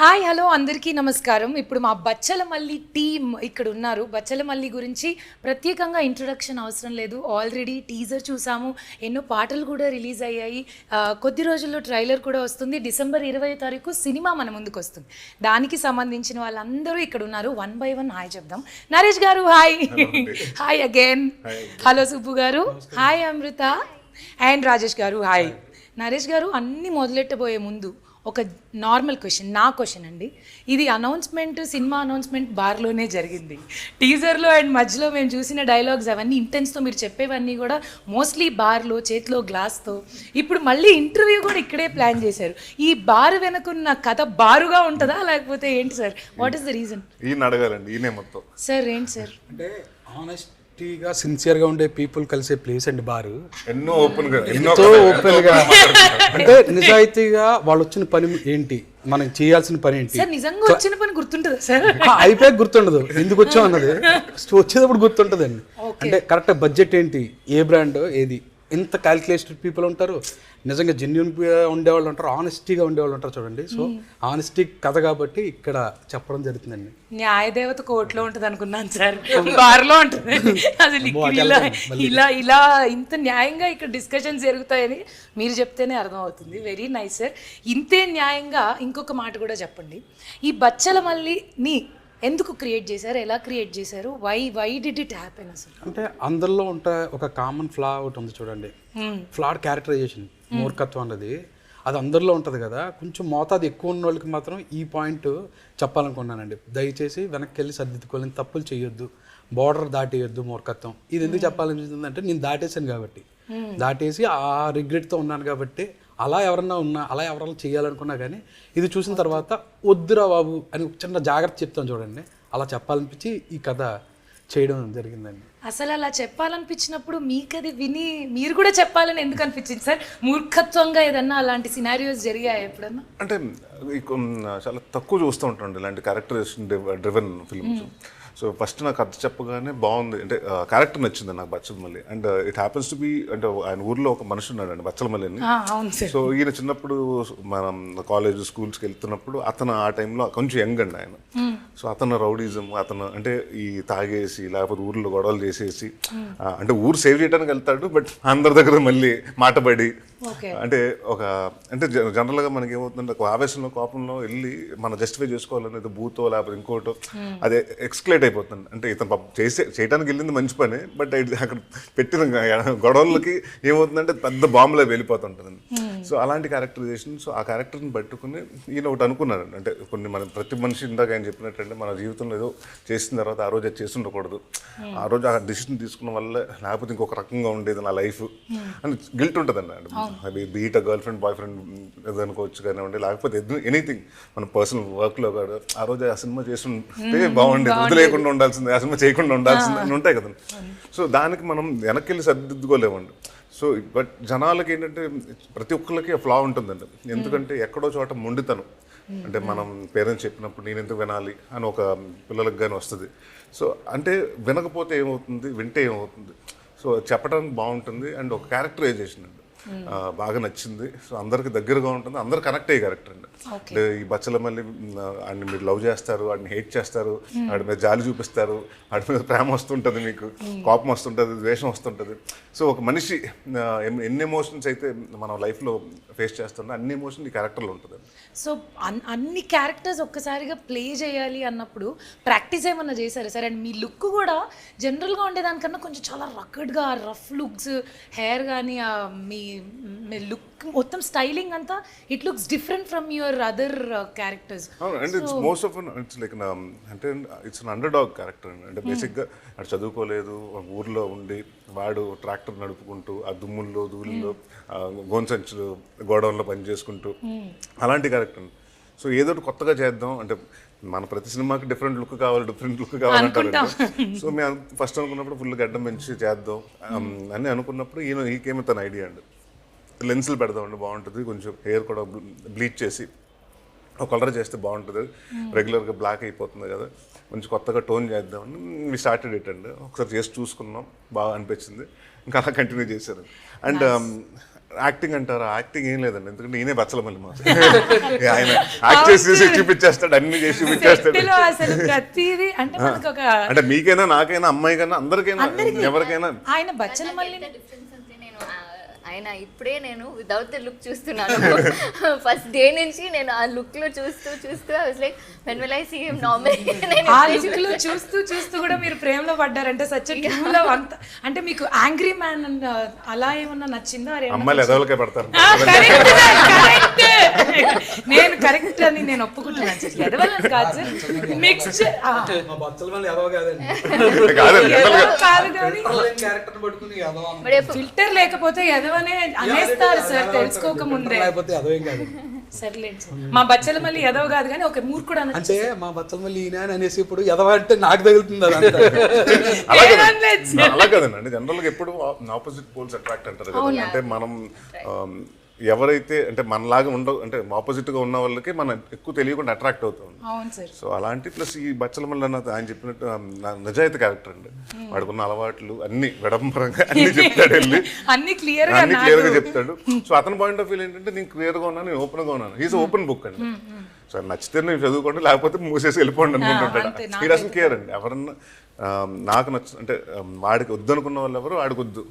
Hi hello అందరికీ నమస్కారం. ఇప్పుడు మా బచ్చలమల్లి టీమ్ ఇక్కడ ఉన్నారు. బచ్చలమల్లి గురించి ప్రత్యేకంగా ఇంట్రొడక్షన్ అవసరం లేదు. ఆల్రెడీ టీజర్ చూసాము, ఎన్నో పాటలు కూడా రిలీజ్ అయ్యాయి. కొద్ది రోజుల్లో ట్రైలర్ కూడా వస్తుంది. డిసెంబర్ 20వ తారీఖు సినిమా మన ముందుకు వస్తుంది. దానికి సంబంధించిన వాళ్ళందరూ ఇక్కడ ఉన్నారు. వన్ బై వన్ హాయ్ చెప్దాం. నరేష్ గారు hi. Hi again. Hello Subbu గారు హాయ్. అమృత అండ్ రాజేష్ గారు హాయ్. నరేష్ గారు, అన్నీ మొదలెట్టబోయే ముందు ఒక నార్మల్ క్వశ్చన్, నా క్వశ్చన్ అండి. ఇది అనౌన్స్మెంట్, సినిమా అనౌన్స్మెంట్ బార్లోనే జరిగింది. టీజర్లో అండ్ మధ్యలో మేము చూసిన డైలాగ్స్ అవన్నీ ఇంటెన్స్తో మీరు చెప్పేవన్నీ కూడా మోస్ట్లీ బార్లో, చేతిలో గ్లాస్తో. ఇప్పుడు మళ్ళీ ఇంటర్వ్యూ కూడా ఇక్కడే ప్లాన్ చేశారు. ఈ బార్ వెనుకున్న కథ బారుగా ఉంటుందా లేకపోతే ఏంటి sir? What is the reason? ఈయన అడగాలండి, ఈయనే మొత్తం. సార్ ఏంటి సార్? అంటే ఆనెస్టీగా సిన్సియర్గా ఉండే పీపుల్ కలిసే ప్లేస్ అండి బారు. ఎన్నో ఓపెన్గా అంటే నిజాయితీగా వాళ్ళు వచ్చిన పని ఏంటి, మనం చేయాల్సిన పని ఏంటి, సార్ నిజంగా వచ్చిన పని గుర్తుంటుందా సార్? అయిపోయాక గుర్తుండదు, ఎందుకు వచ్చాం అన్నది వచ్చేటప్పుడు గుర్తుంటుందండి. అంటే కరెక్ట్ బడ్జెట్ ఏంటి, ఏ బ్రాండ్ ఏది, ఇంత క్యాల్కులేటెడ్ పీపుల్ ఉంటారు, నిజంగా జెన్యున్గా ఉండేవాళ్ళు ఉంటారు, ఆనెస్టీగా ఉండేవాళ్ళు ఉంటారు చూడండి. సో ఆనెస్టీ కథ కాబట్టి ఇక్కడ చెప్పడం జరుగుతుందండి. న్యాయదేవత కోర్టులో ఉంటుంది అనుకున్నాను సార్, బార్లో ఉంటుంది. అసలు ఇలా ఇలా ఇంత న్యాయంగా ఇక్కడ డిస్కషన్స్ జరుగుతాయని మీరు చెప్తేనే అర్థమవుతుంది. Very nice sir. ఇంతే న్యాయంగా ఇంకొక మాట కూడా చెప్పండి. ఈ బచ్చలమల్లిని ఎందుకు క్రియేట్ చేశారు, ఎలా క్రియేట్ చేశారు, వై డిడ్ ఇట్ హ్యాపెన్ అసలు? అంటే అందరిలో ఉంటే ఒక కామన్ ఫ్లా ఒకటి ఉంది చూడండి, ఫ్లాడ్ క్యారెక్టరైజేషన్, మూర్ఖత్వం అన్నది అది అందరిలో ఉంటుంది కదా. కొంచెం మోతాదు ఎక్కువ ఉన్న వాళ్ళకి మాత్రం ఈ పాయింట్ చెప్పాలనుకున్నానండి. దయచేసి వెనక్కి వెళ్ళి సర్దిద్దుకోలేని తప్పులు చేయొద్దు, బార్డర్ దాటేయొద్దు మూర్ఖత్వం. ఇది ఎందుకు చెప్పాలనిపించిందంటే నేను దాటేసాను కాబట్టి, దాటేసి ఆ రిగ్రెట్తో ఉన్నాను కాబట్టి. అలా ఎవరన్నా ఉన్నా, అలా ఎవరన్నా చేయాలనుకున్నా కానీ ఇది చూసిన తర్వాత వద్దురా బాబు అని చిన్న జాగ్రత్త చెప్తాను చూడండి, అలా చెప్పాలనిపించి ఈ కథ చేయడం జరిగిందండి. అసలు అలా చెప్పాలనిపించినప్పుడు మీకు అది విని మీరు కూడా చెప్పాలని ఎందుకు అనిపించింది సార్? మూర్ఖత్వంగా ఏదన్నా అలాంటి సినారియోస్ జరిగాయి ఎప్పుడన్నా? అంటే చాలా తక్కువ చూస్తూ ఉంటాండి ఇలాంటి characterisation driven films. So first నాకు కథ చెప్పగానే బాగుంది, అంటే క్యారెక్టర్ నచ్చింది నాకు Bachhalamalli. And it happens to be, అంటే ఆయన ఊర్లో ఒక మనిషి ఉన్నాడండి బచ్చలమల్లి అని. సో ఈయన చిన్నప్పుడు మనం కాలేజ్ స్కూల్స్కి వెళ్తున్నప్పుడు అతను ఆ టైంలో కొంచెం యంగ్ అండి ఆయన. సో అతను రౌడీజం, అతను అంటే ఈ తాగేసి లేకపోతే ఊర్లో గొడవలు చేసేసి, అంటే ఊరు సేవ్ చేయడానికి వెళ్తాడు, బట్ అందరి దగ్గర మళ్ళీ మాటపడి, అంటే ఒక అంటే జనరల్గా మనకి ఏమవుతుందంటే ఒక ఆవేశంలో, కోపంలో వెళ్ళి మనం జస్టిఫై చేసుకోవాలనేది బూతో లేకపోతే ఇంకోటో అదే ఎక్స్క్లేట్ అయిపోతుంది. అంటే ఇతను చేయడానికి వెళ్ళింది మంచి పని, బట్ అక్కడ పెట్టిన గొడవలకి ఏమవుతుందంటే పెద్ద బాంబులో వెళ్ళిపోతుంటుంది. సో అలాంటి క్యారెక్టరైజేషన్. సో ఆ క్యారెక్టర్ని పట్టుకుని ఈయన ఒకటి అనుకున్నాడు, అంటే కొన్ని మన ప్రతి మనిషి ఇందాక ఆయన చెప్పినట్టంటే మన జీవితంలో ఏదో చేసిన తర్వాత ఆ రోజు అది చేసి ఉండకూడదు, ఆ రోజు ఆ డిసిషన్ తీసుకున్న వల్ల లేకపోతే ఇంకొక రకంగా ఉండేది నా లైఫ్ అని గిల్ట్ ఉంటుందండి. అది beat girl friend, boy friend అనుకోవచ్చు కానివ్వండి, లేకపోతే ఎనీథింగ్ మన పర్సనల్ వర్క్లో కూడా ఆ రోజు ఆ సినిమా చేస్తుంటే బాగుండేది, వదిలేయకుండా ఉండాల్సిందే, ఆ సినిమా చేయకుండా ఉండాల్సిందే అని ఉంటాయి కదండి. సో దానికి మనం వెనక్కి వెళ్ళి సర్దిద్దుకోలేమండి. సో బట్ జనాలకి ఏంటంటే ప్రతి ఒక్కరికి ఫ్లా ఉంటుందండి. ఎందుకంటే ఎక్కడో చోట మొండితనం, అంటే మనం పేరెంట్స్ చెప్పినప్పుడు నేను ఎందుకు వినాలి అని ఒక పిల్లలకు కానీ వస్తుంది. సో అంటే వినకపోతే ఏమవుతుంది, వింటే ఏమవుతుంది. సో చెప్పడానికి బాగుంటుంది. అండ్ ఒక క్యారెక్టరైజేషన్ అండి బాగా నచ్చింది. సో అందరికి దగ్గరగా ఉంటుంది, అందరు కనెక్ట్ అయ్యే క్యారెక్టర్ అండి. అంటే ఈ బచ్చలమల్లి వాడిని మీరు లవ్ చేస్తారు, వాడిని హేట్ చేస్తారు, వాడి మీద జాలి చూపిస్తారు, వాడి మీద ప్రేమ వస్తుంటుంది, మీకు కోపం వస్తుంటుంది, ద్వేషం వస్తుంటుంది. సో ఒక మనిషి ఎన్ని ఎమోషన్స్ అయితే మనం లైఫ్లో ఫేస్ చేస్తుందో అన్ని ఎమోషన్ ఈ క్యారెక్టర్లో ఉంటుంది. సో అన్ని క్యారెక్టర్స్ ఒక్కసారిగా ప్లే చేయాలి అన్నప్పుడు ప్రాక్టీస్ ఏమన్నా చేశారు సార్? అండ్ మీ లుక్ కూడా జనరల్గా ఉండేదానికన్నా కొంచెం చాలా రకడ్గా, రఫ్ లుక్స్, హెయిర్ కానీ మీ లుక్ మొత్తం స్టైలింగ్ అంతా it looks different from your other characters. And it's most of it's like అంటే it's an underdog character. అంటే బేసిక్గా అటు చదువుకోలేదు, ఊర్లో ఉండి వాడు ట్రాక్టర్ నడుపుకుంటూ ఆ దుమ్ముల్లో ధూళిలో గోన్సంచులు గోడౌన్లో పని చేసుకుంటూ అలాంటి క్యారెక్టర్. సో ఏదో కొత్తగా చేద్దాం అంటే మన ప్రతి సినిమాకి డిఫరెంట్ లుక్ కావాలంటారు. సో మేము ఫస్ట్ అనుకున్నప్పుడు ఫుల్ గడ్డం పెంచి చేద్దాం అని అనుకున్నప్పుడు ఈకేమో తన ఐడియా అండి, లెన్సులు పెడదామండి బాగుంటుంది, కొంచెం హెయిర్ కూడా బ్లీచ్ చేసి ఒక కలర్ చేస్తే బాగుంటుంది, రెగ్యులర్గా బ్లాక్ అయిపోతుంది కదా, కొంచెం కొత్తగా టోన్ చేద్దామని మీ స్టార్టెడ్ ఇట్ అండి. ఒకసారి చేసి చూసుకున్నాం, బాగా అనిపించింది, ఇంకా అలా కంటిన్యూ చేశారు. అండ్ యాక్టింగ్ అంటారా, యాక్టింగ్ ఏం లేదండి, ఎందుకంటే ఈయనే బచ్చల మళ్ళీ మాకు ఆయన యాక్ట్ చేసి చూపించేస్తాడు, అన్ని చేసి చూపించేస్తాడు. సెట్లో అసలు ప్రతిదీ అంటే మనకు ఒక అంటే మీకైనా నాకైనా అమ్మాయికైనా అందరికైనా ఎవరికైనా ఆయన బచ్చల మల్లి డిఫరెన్స్ అంటే నేను ఆయన ఇప్పుడే నేను వితౌట్ ద లుక్ చూస్తున్నాను. ఫస్ట్ డే నుంచి నేను ఆ లుక్ లో చూస్తూ I was like when will I see him normal. ఆ లుక్ లో చూస్తూ కూడా మీరు ప్రేమలో పడ్డారంటే సచ్ ట్రూ లవ్. అంత అంటే మీకు యాంగ్రీ మ్యాన్ అలా ఏమన్నా నచ్చిందా? అమ్మాయిలు ఎదవలకే పడతారు. నేను కరెక్ట్ అని నేను ఒప్పుకుంటున్నాను సార్, ఎదవలని కాదు సార్, మిక్స్డ్ కాదు కానీ ఫిల్టర్ లేకపోతే ఎదవనే అనేస్తారు సార్ తెలుసుకోక ముందే. సర్లేండి సార్, మా బచ్చల మళ్ళీ ఎదవ కాదు కానీ ఒక మూర్ఖుడు అంటే మా బచ్చల మళ్ళీ ఈయన అనేసి ఇప్పుడు ఎదవ అంటే నాకు తగులుతుంది అదంతా. అలా కదండి, అంటే జనరల్ గా ఎప్పుడు ఆపోజిట్ పోల్స్ అట్రాక్ట్ అంటారు కదా. అంటే మనం ఎవరైతే అంటే మనలాగా అంటే ఆపోజిట్ గా ఉన్న వాళ్ళకి మనం ఎక్కువ తెలియకుండా అట్రాక్ట్ అవుతాం. సో అలాంటి ప్లస్ ఈ బచ్చల మళ్ళీ ఆయన చెప్పినట్టు నిజాయితీ క్యారెక్టర్ అండి. వాడుకున్న అలవాట్లు అన్ని విడంబరంగా అన్ని చెప్తాడు, వెళ్ళి అన్ని క్లియర్ గా చెప్తాడు. సో అతని పాయింట్ ఆఫ్ వ్యూ ఏంటంటే నేను క్లియర్ గా ఉన్నాను, నేను ఓపెన్ గా ఉన్నాను. ఈజ్ ఓపెన్ బుక్ అండి. సో నచ్చితే నేను చదువుకోండి, లేకపోతే మూసేసి వెళ్ళిపోండి అనుకుంటుంటాడు. ఈ డజంట్ కేర్ అండి. ఎవరన్నా నాకు అంటే వాడికి వద్దనుకున్న వాళ్ళు ఎవరు వాడికి వద్దు,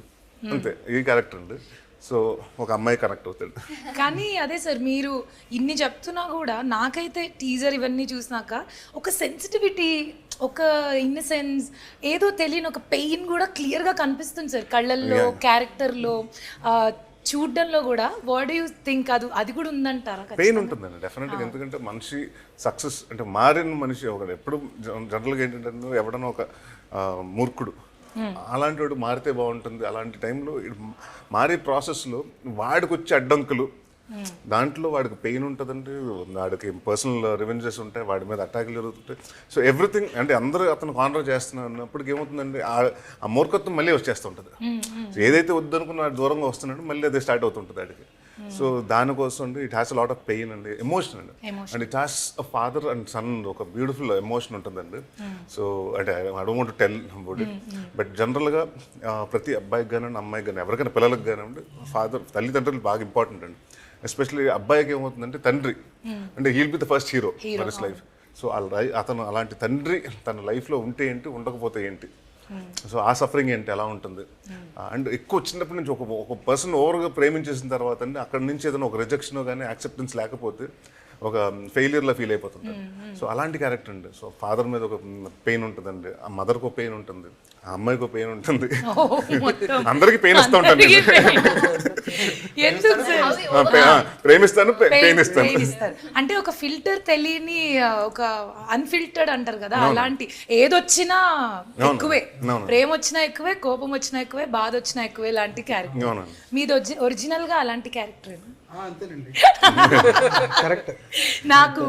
అంతే. ఈ క్యారెక్టర్ అండి. సో ఒక అమ్మాయి కనెక్ట్ అవుతాడు. కానీ అదే సార్, మీరు ఇన్ని చెప్తున్నా కూడా నాకైతే టీజర్ ఇవన్నీ చూసినాక ఒక సెన్సిటివిటీ, ఒక ఇన్నసెన్స్, ఏదో తెలియని ఒక పెయిన్ కూడా క్లియర్గా కనిపిస్తుంది సార్ కళ్ళల్లో, క్యారెక్టర్లో, చూడడంలో కూడా. వాట్ యూ థింక్ అది కూడా ఉందంటారా? పెయిన్ ఉంటుందండి డెఫినెట్గా. ఎందుకంటే మనిషి సక్సెస్ అంటే మారిన మనిషి ఒక ఎప్పుడు జనరల్గా ఏంటంటే ఎవడన్నా ఒక మూర్ఖుడు అలాంటి వాడు మారితే బాగుంటుంది. అలాంటి టైంలో మారే ప్రాసెస్లో వాడికి వచ్చే అడ్డంకులు, దాంట్లో వాడికి పెయిన్ ఉంటుందండి, వాడికి పర్సనల్ రివెంజెస్ ఉంటాయి, వాడి మీద అటాకులు జరుగుతుంటాయి. సో ఎవ్రీథింగ్ అంటే అందరూ అతను కాన్ఫర్ చేస్తున్నారు అన్నప్పటికి ఏమవుతుందండి, ఆ మూర్ఖత్వం మళ్ళీ వచ్చేస్తుంటుంది. ఏదైతే వద్దనుకున్న దూరంగా వస్తున్నాడో మళ్ళీ అదే స్టార్ట్ అవుతుంటుంది వాడికి. సో దానికోసం అండి it has a lot of pain అండి, ఎమోషన్ అండి. And it has a father and son ఒక బ్యూటిఫుల్ ఎమోషన్ ఉంటుందండి. సో అంటే I don't want to tell about it, but జనరల్గా ప్రతి అబ్బాయికి కానివ్వండి, అమ్మాయికి కానీ, ఎవరికైనా పిల్లలకు కానివ్వండి, తల్లిదండ్రులు బాగా ఇంపార్టెంట్ అండి. ఎస్పెషల్లీ అబ్బాయికి ఏమవుతుందంటే తండ్రి అంటే he'll be the first hero for his life. So అతను అలాంటి తండ్రి తన లైఫ్లో ఉంటే ఏంటి, ఉండకపోతే ఏంటి, సో ఆ సఫరింగ్ ఏంటి, ఎలా ఉంటుంది. అండ్ ఎక్కువ చిన్నప్పటి నుంచి ఒక పర్సన్ ఓవర్గా ప్రేమించేసిన తర్వాత అండి అక్కడ నుంచి ఏదైనా ఒక రిజెక్షన్ కానీ యాక్సెప్టెన్స్ లేకపోతే ఒక ఫెయిలియర్లా ఫీల్ అయిపోతుంది. సో అలాంటి క్యారెక్టర్ అండి. సో ఫాదర్ మీద ఒక పెయిన్ ఉంటుందండి, ఆ మదర్కి ఒక పెయిన్ ఉంటుంది, ఆ అమ్మాయికి ఒక పెయిన్ ఉంటుంది, అందరికి పెయిన్ ఇస్తూ ఉంటుంది. ప్రేమిస్తాను, పెయిన్ ఇస్తాను. అంటే ఒక ఫిల్టర్ తెలియని, ఒక అన్ఫిల్టర్డ్ అంటారు కదా, అలాంటి ఏదొచ్చినా ఎక్కువే, ప్రేమ వచ్చినా ఎక్కువే, కోపం వచ్చినా ఎక్కువే, బాధ వచ్చినా ఎక్కువే లాంటి క్యారెక్టర్ మీది. ఒరిజినల్ గా అలాంటి క్యారెక్టర్ అంతేనండి, కరెక్ట్. నాకు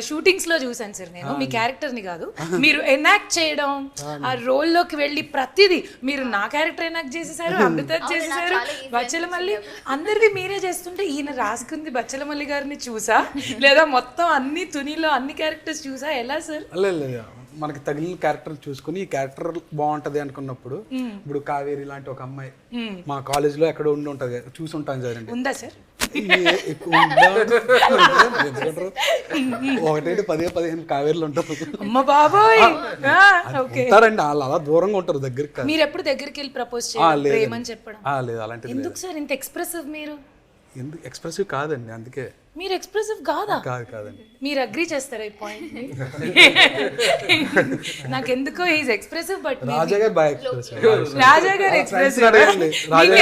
షూటింగ్స్ లో చూసాను సార్ నేను, మీ క్యారెక్టర్ ని కాదు, మీరు ఎనాక్ట్ చేయడం, ఆ రోల్ లోకి వెళ్ళి ప్రతిదీ మీరు నా క్యారెక్టర్ ఎనాక్ట్ చేసేసారు, అమృత చేసేసారు, బచ్చల మల్లి అందరివి మీరే చేస్తుంటే ఈయన రాసుకుంది బచ్చల మల్లి గారిని చూసా, లేదా మొత్తం అన్ని తునిలో అన్ని క్యారెక్టర్స్ చూసా, ఎలా సార్? లేదు, మనకి తగిలిన క్యారెక్టర్ చూసుకుని ఈ క్యారెక్టర్ బాగుంటది అనుకున్నప్పుడు, ఇప్పుడు కావేరి లాంటి ఒక అమ్మాయి మా కాలేజ్ లో ఎక్కడ ఉండి ఉంటది, చూసి ఉంటాను సార్. ఉందా సార్? ఒకటేంటి 10-15 కావేరీలు ఉంటారు. అమ్మ బాబోయ్, ఉంటారండి వాళ్ళు, అలా దూరంగా ఉంటారు, దగ్గరికి. మీరు ఎప్పుడు దగ్గరికి వెళ్ళి ప్రపోజ్ చేయాలి ప్రేమని చెప్పడం? లేదు, అలాంటిది ఎందుకు సార్ ఇంత ఎక్స్ప్రెసివ్? మీరు ఎందుకు ఎక్స్ప్రెసివ్ కాదండి, అందుకే. మీరు ఎక్స్ప్రెసివ్ కాదా? కాదండి. మీరు అగ్రీ చేస్తారా ఈ పాయింట్? నాకెందుకో ఈజ్ ఎక్స్ప్రెసివ్, బట్ రాజా గారు బాగా ఎక్స్ప్రెసివ్. రాజా గారు ఎక్స్ప్రెసివ్.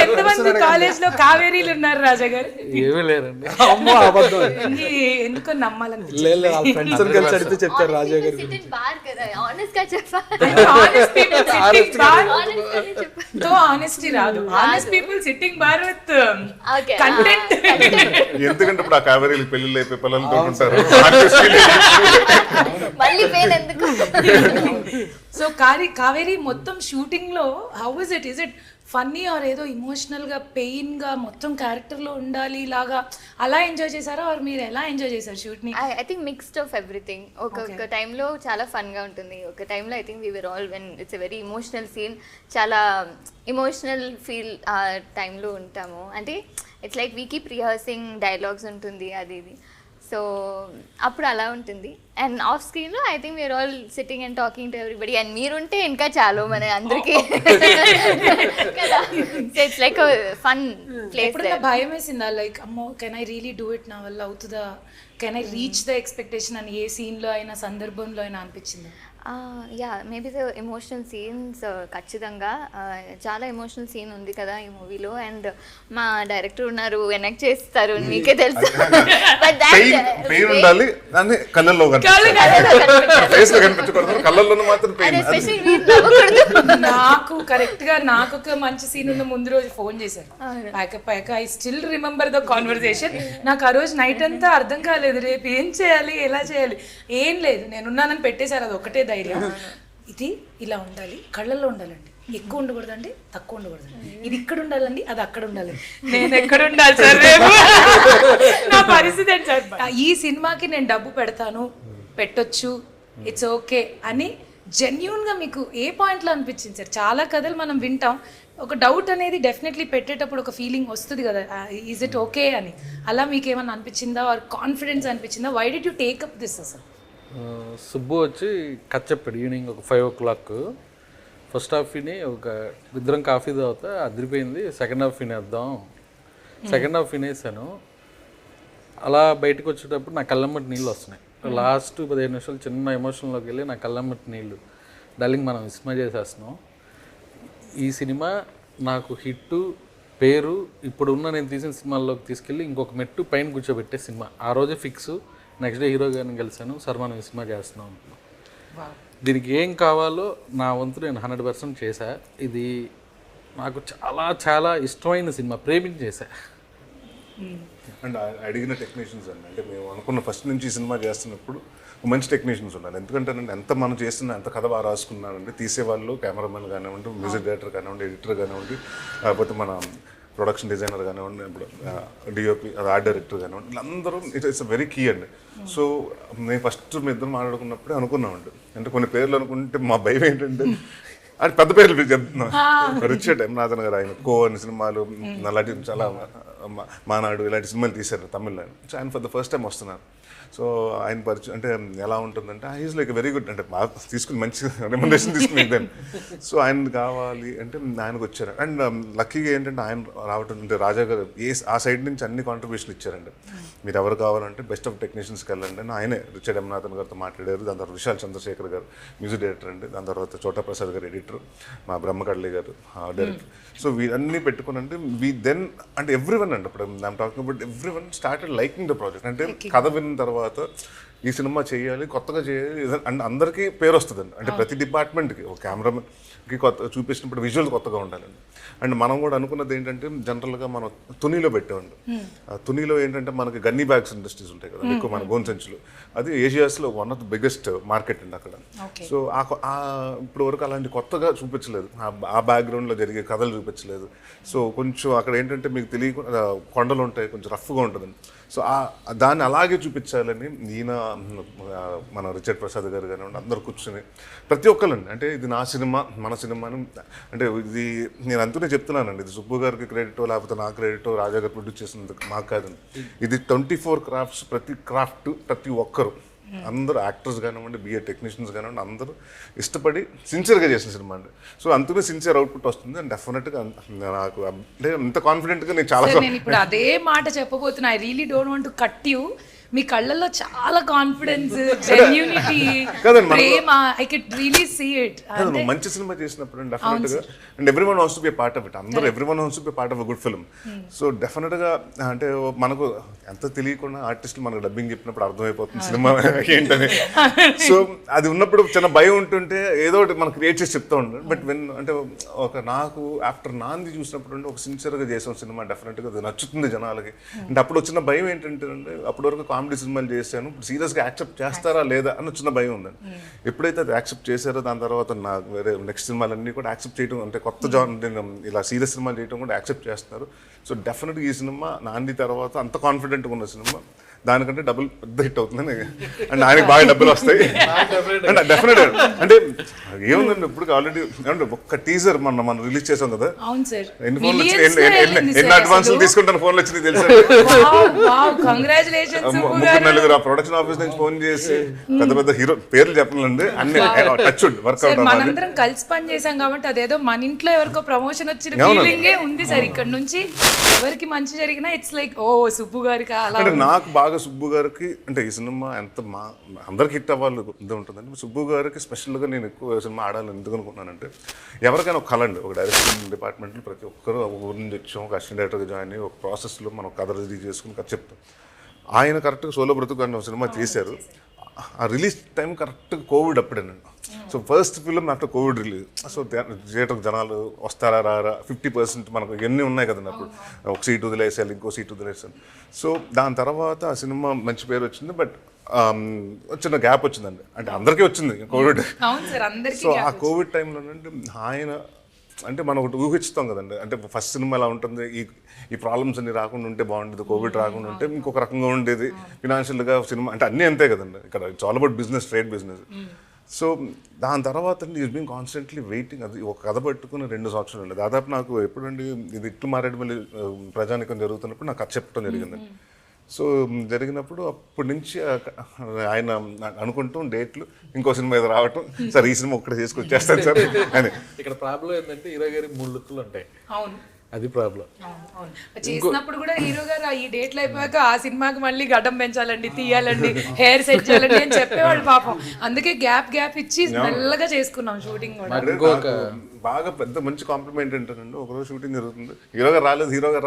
ఎంతమంది కాలేజ్ లో కావేరీలు ఉన్నారు రాజా గారు? ఏమీ లేరండి. అమ్మో అబద్ధం. ఎందుకో నమ్మాలని లేదు, ఫ్రెండ్స్ కలిసి అడిగితే చెప్తారు రాజా గారు. ఆనెస్టీ రాదు. Honest people sitting bar with content. ఎందుకంటే ఇప్పుడు ఆ కావేరీలు పెళ్లిళ్ళు అయిపోయి పిల్లలతో ఉంటారు. సో కావేరీ మొత్తం షూటింగ్ లో how is it? Is it funny or ఏదో ఇమోషనల్గా పెయిన్గా మొత్తం క్యారెక్టర్లో ఉండాలి లాగా అలా ఎంజాయ్ చేశారా ఆర్ మీరు ఎలా ఎంజాయ్ చేశారు షూట్ని? I think mixed of everything. ఒక టైంలో చాలా ఫన్గా ఉంటుంది, ఒక టైంలో I think we're all when it's a very emotional scene, చాలా ఇమోషనల్ ఫీల్ ఆ టైంలో ఉంటాము. అంటే it's like we keep rehearsing dialogues ఉంటుంది అది ఇది, సో అప్పుడు అలా ఉంటుంది. అండ్ ఆఫ్ స్క్రీన్లో I think we're all sitting and talking to everybody, and మీరుంటే ఇంకా చాలు మన అందరికీ కదా. So it's like fun place. ఎప్పుడైనా భయం వేసిందా లైక్ అమ్మో can I really do it, నా వల్ల అవుతుందా, can I reach the expectation అని ఏ సీన్లో అయినా సందర్భంలో అయినా అనిపించిందా? Yeah, maybe the emotional scenes ఖచ్చితంగా చాలా ఎమోషనల్ సీన్ ఉంది కదా ఈ మూవీలో. అండ్ మా డైరెక్టర్ ఉన్నారు, వెనక్కి చేస్తారు, మీకే తెలుసు. పెయిన్ ఉండాలి కానీ కళ్ళల్లో ఫేస్ లో కనిపించకూడదు, కళ్ళల్లో మాత్రం పెయిన్. నాకు కరెక్ట్ గా నాకు ఒక మంచి సీన్ ఉన్న ముందు రోజు ఫోన్ చేశారు, I still remember the conversation. నాకు ఆ రోజు నైట్ అంతా అర్థం కాలేదు, రేపు ఏం చేయాలి ఎలా చేయాలి, ఏం లేదు నేనున్నానని పెట్టేశారు. అది ఒకటే ధైర్యం, ఇది ఇలా ఉండాలి, కళ్ళల్లో ఉండాలండి, ఎక్కువ ఉండకూడదండి తక్కువ ఉండకూడదండి, ఇది ఇక్కడ ఉండాలండి అది అక్కడ ఉండాలండి, నేను ఎక్కడ ఉండాలి సార్ రేపు, నా పరిస్థితి ఏంటి సార్. ఈ సినిమాకి నేను డబ్బు పెడతాను, పెట్టొచ్చు, ఇట్స్ ఓకే అని జెన్యూన్గా మీకు ఏ పాయింట్లో అనిపించింది సార్? చాలా కథలు మనం వింటాం, ఒక డౌట్ అనేది డెఫినెట్లీ పెట్టేటప్పుడు ఒక ఫీలింగ్ వస్తుంది కదా, ఈజ్ ఇట్ ఓకే అని. అలా మీకు ఏమన్నా అనిపించిందా ఆర్ కాన్ఫిడెన్స్ అనిపించిందా? Why did you take up this అసలు? సుబ్బు వచ్చి కథ చెప్పాడు ఈవినింగ్ ఒక 5 o'clock. ఫస్ట్ హాఫ్ విని ఒక ఇద్దరం కాఫీ తాగితే అదిరిపోయింది, సెకండ్ హాఫ్ వినేద్దాం. సెకండ్ హాఫ్ వినేసాను. అలా బయటకు వచ్చేటప్పుడు నా కళ్ళమ్మటి నీళ్ళు వస్తున్నాయి. లాస్ట్ 15 నిమిషాలు చిన్న ఎమోషన్లోకి వెళ్ళి నా కళ్ళమ్మటి నీళ్ళు, డార్లింగ్ మనం సినిమా చేసేస్తున్నాం, ఈ సినిమా నాకు హిట్టు పేరు ఇప్పుడున్న నేను తీసిన సినిమాల్లోకి తీసుకెళ్ళి ఇంకొక మెట్టు పైన కూర్చోబెట్టే సినిమా. ఆ రోజే ఫిక్స్. నెక్స్ట్ డే హీరో గారిని కలిసాను, సార్ మనం ఈ సినిమా చేస్తున్నాం అనుకున్నాం, దీనికి ఏం కావాలో నా వంతు నేను 100% చేశా. ఇది నాకు చాలా చాలా ఇష్టమైన సినిమా, ప్రేమించి చేశా. అండ్ అడిగిన టెక్నీషియన్స్ అండి, అంటే మేము అనుకున్న ఫస్ట్ నుంచి ఈ సినిమా చేస్తున్నప్పుడు మంచి టెక్నీషియన్స్ ఉండాలి. ఎందుకంటే ఎంత మనం చేస్తున్నా ఎంత కథ బాగా రాసుకున్నానండి, తీసేవాళ్ళు కెమెరామెన్ కానివ్వండి, మ్యూజిక్ డైరెక్టర్ కానివ్వండి, ఎడిటర్ కానివ్వండి, లేకపోతే మన ప్రొడక్షన్ డిజైనర్ కానివ్వండి, ఇప్పుడు డిఓపి ఆర్ట్ డైరెక్టర్ కానివ్వండి, వీళ్ళందరూ ఇట్స్ వెరీ కీ అండి. సో నేను ఫస్ట్ మీ ఇద్దరు మాట్లాడుకున్నప్పుడే అనుకున్నామండి, అంటే కొన్ని పేర్లు అనుకుంటే మా భయం ఏంటంటే అది పెద్ద పేర్లు చెప్తున్నాం. రిచర్డ్ ఎం నాథన్ గారు, ఆయన కో అని సినిమాలు అలాంటి చాలా మానాడు ఇలాంటి సినిమాలు తీశారు తమిళ్లో. సో ఆయన ఫర్ ద ఫస్ట్ టైం వస్తున్నారు. సో ఆయన పరిచయం అంటే ఎలా ఉంటుందంటే ఈజ్ లైక్ వెరీ గుడ్, అంటే బాగా తీసుకుని మంచి రెమ్యునరేషన్ తీసుకుని దాన్ని. సో ఆయన కావాలి అంటే ఆయనకు వచ్చారు. అండ్ లక్కీగా ఏంటంటే ఆయన రావటం అంటే రాజా గారు ఆ సైడ్ నుంచి అన్ని కాంట్రిబ్యూషన్లు ఇచ్చారండి. మీరు ఎవరు కావాలంటే బెస్ట్ ఆఫ్ టెక్నీషియన్స్కి వెళ్ళండి అని ఆయనే రిచర్డ్ ఎం నాథన్ గారితో మాట్లాడారు. దాని తర్వాత విశాల్ చంద్రశేఖర్ గారు మ్యూజిక్ డైరెక్టర్ అండి, దాని తర్వాత చోటా ప్రసాద్ గారు ఎడిటర్, మా బ్రహ్మకడ్లే గారు డైరెక్టర్. సో వీరన్నీ పెట్టుకుని అంటే దెన్ అంటే ఎవ్రీవన్ అండి, ఇప్పుడు I'm talking about everyone started liking the project. అంటే కథ విన్న తర్వాత ఈ సినిమా చేయాలి, కొత్తగా చేయాలి అండ్ అందరికీ పేరు వస్తుందండి. అంటే ప్రతి డిపార్ట్మెంట్కి ఒక కెమెరామెన్కి కొత్త చూపించినప్పుడు విజువల్ కొత్తగా ఉండాలండి. అండ్ మనం కూడా అనుకున్నది ఏంటంటే జనరల్గా మనం తునిలో పెట్టామండి. తునిలో ఏంటంటే మనకి గన్నీ బ్యాగ్స్ ఇండస్ట్రీస్ ఉంటాయి కదా, ఎక్కువ మన గోన్ సంచులు, అది ఏషియాస్లో one of the biggest market అండి అక్కడ. సో ఇప్పుడు వరకు అలాంటి కొత్తగా చూపించలేదు, ఆ బ్యాక్గ్రౌండ్లో జరిగే కథలు చూపించలేదు. సో కొంచెం అక్కడ ఏంటంటే మీకు తెలియకుండా కొండలు ఉంటాయి, కొంచెం రఫ్గా ఉంటుందండి. సో దాన్ని అలాగే చూపించాలని ఈయన మన రిచర్డ్ ప్రసాద్ గారు కానివ్వండి అందరు కూర్చొని ప్రతి ఒక్కరండి, అంటే ఇది నా సినిమా మన సినిమాని, అంటే ఇది నేను అంతనే చెప్తున్నానండి, ఇది సుబ్బు గారికి క్రెడిటో లేకపోతే నా క్రెడిటో రాజా గారు ప్రొడ్యూస్ చేసినందుకు మాకు కాదండి. ఇది 24 క్రాఫ్ట్స్, ప్రతి క్రాఫ్ట్ ప్రతి ఒక్కరు అందరూ యాక్టర్స్ కానివ్వండి, బిఏ టెక్నీషియన్స్ కానివ్వండి అందరూ ఇష్టపడి సిన్సియర్గా చేసిన సినిమా అండి. సో అంతనే సిన్సియర్ అవుట్పుట్ వస్తుంది అండ్ డెఫినెట్గా నాకు అంటే ఇంత కాన్ఫిడెంట్గా నేను చాలా నేను ఇప్పుడు అదే మాట చెప్పబోతున్నా. I really don't want to cut you. మీ కళ్ళల్లో చాలా కాన్ఫిడెన్స్, జెన్యూనిటీ, ప్రేమ, I can really see it. మంచి సినిమా చేసినప్పుడు డెఫినెట్గా and everyone wants to be part of it, అందరూ everyone wants to be part of a good film. So డెఫినెట్గా అంటే మనకు ఎంత తెలియకుండా ఆర్టిస్టులు మనకు డబ్బింగ్ చెప్పినప్పుడు అర్థమైపోతుంది సినిమా ఏంటని. సో అది ఉన్నప్పుడు చిన్న భయం ఉంటుంటే ఏదో ఒకటి మనం క్రియేట్ చేసి చెప్తూ ఉంటాం. బట్ వెన్ అంటే నాకు ఆఫ్టర్ నాంది చూసినప్పుడు ఒక సిన్సియర్గా చేసాం సినిమా, డెఫినెట్గా అది నచ్చుతుంది జనాలకి. అంటే అప్పుడు వచ్చిన భయం ఏంటంటే అప్పటి వరకు కామెడీ సినిమాలు చేశాను, సీరియస్గా యాక్సెప్ట్ చేస్తారా లేదా అని చిన్న భయం ఉందండి. ఎప్పుడైతే అది యాక్సెప్ట్ చేశారో దాని తర్వాత నా వేరే నెక్స్ట్ సినిమాలన్నీ కూడా యాక్సెప్ట్ చేయడం, అంటే కొత్త ఇలా సీరియస్ సినిమాలు చేయడం కూడా యాక్సెప్ట్ చేస్తున్నారు. సో డెఫినెట్గా ఈ సినిమా నాంది తర్వాత అంత కాన్ఫిడెంట్గా ఉన్న సినిమా దానికంటే డబుల్ పెద్ద హిట్ అవుతుందని, అండ్ ఆయనకి బాగా డబ్బులు వస్తాయి అంటే డెఫినెట్. అంటే ఏముందండి ఇప్పుడు ఆల్రెడీ అంటే ఒక్క టీజర్ మనం రిలీజ్ చేసాం కదా, అవును సార్, ఎన్ని ఫోన్లు ఎన్ని అడ్వాన్సులు తీసుకుంటాను ఫోన్లు వచ్చినాయి తెలుసా, కంగ్రాచులేషన్స్. ముగ్గురు నలుగురు ఆ ప్రొడక్షన్ ఆఫీస్ నుంచి ఫోన్ చేసి పెద్ద పెద్ద హీరో పేర్లు చెప్పాలండి, అన్ని టచ్ వర్కౌట్. మనందరం కలిసి పని చేసాం కాబట్టి అదేదో మన ఇంట్లో ఎవరికో ప్రమోషన్ వచ్చిన ఫీలింగే ఉంది సార్. ఇక్కడ నుంచి ఎవరికి మంచి జరిగినా ఇట్స్ లైక్ ఓ సుబ్బు గారికి అలా. అంటే నాకు బాగా సుబ్బు గారికి అంటే ఈ సినిమా ఎంత అందరికి హిట్ అవ్వాలి ఇది ఉంటుందండి. సుబ్బు గారికి స్పెషల్గా నేను ఎక్కువ సినిమా ఆడాలని ఎందుకు అనుకుంటున్నానంటే, ఎవరికైనా ఒక కళ అండి, ఒక డైరెక్షన్ డిపార్ట్మెంట్లో ప్రతి ఒక్కరు ఒక ఊరి నుంచి వచ్చాం, ఒక అసిస్టెంట్ డైరెక్టర్గా జాయిన్ అయ్యి ఒక ప్రాసెస్లో మనం కథ రిలీజ్ చేసుకుని కథ చెప్తాం. ఆయన కరెక్ట్గా సోలో బ్రతుకు అనే సినిమా తీశారు. ఆ రిలీజ్ టైం కరెక్ట్గా కోవిడ్ అప్పుడేనండి. So first film after Covid release. So థియేటర్కి జనాలు వస్తారా రారా 50% మనకు ఎన్ని ఉన్నాయి కదండి అప్పుడు, ఒక సీట్ వదిలేసాలి ఇంకో సీట్ వదిలేసాను. సో దాని తర్వాత ఆ సినిమా మంచి పేరు వచ్చింది, బట్ చిన్న గ్యాప్ వచ్చిందండి, అంటే అందరికీ వచ్చింది కోవిడ్. సో ఆ కోవిడ్ టైంలోనంటే ఆయన అంటే మనం ఒకటి ఊహిస్తాం కదండి, అంటే ఫస్ట్ సినిమా ఎలా ఉంటుంది, ఈ ప్రాబ్లమ్స్ అన్ని రాకుండా ఉంటే బాగుండేది, కోవిడ్ రాకుండా ఉంటే ఇంకొక రకంగా ఉండేది ఫినాన్షియల్గా సినిమా అంటే అన్నీ అంతే కదండి. ఇక్కడ it's all about business, trade business. So దాని తర్వాత ఈజ్ బీయింగ్ కాన్స్టెంట్లీ వెయిటింగ్. అది ఒక కథ పట్టుకుని 2 సంవత్సరాలు ఉండే దాదాపు నాకు ఎప్పుడండి ఇది ఇట్లు మారేడుమల్లి ప్రజానికం జరుగుతున్నప్పుడు నాకు కథ చెప్పడం జరిగిందండి. సో జరిగినప్పుడు అప్పటి నుంచి ఆయన అనుకుంటూ డేట్లు ఇంకో సినిమా ఏదో రావటం, సార్ ఈ సినిమా ఒక్కడే చేసుకొచ్చేస్తాను సార్ అని. ఇక్కడ ప్రాబ్లం ఏంటంటే హీరో గారి 3 లుక్కులు ఉంటాయి, అది ప్రాబ్లం. చేసినప్పుడు కూడా హీరో గారు ఈ డేట్లు అయిపోయాక ఆ సినిమాకి మళ్ళీ గడ్డం పెంచాలండి, తీయాలండి, హెయిర్ సెట్ చేయాలండి అని చెప్పేవాళ్ళు పాపం. అందుకే గ్యాప్ ఇచ్చి మెల్లగా చేసుకున్నాం షూటింగ్ కూడా. బాగా పెద్ద మంచి కాంప్లిమెంట్ ఏంటంటే, ఒకరోజు షూటింగ్ జరుగుతుంది, హీరో గారు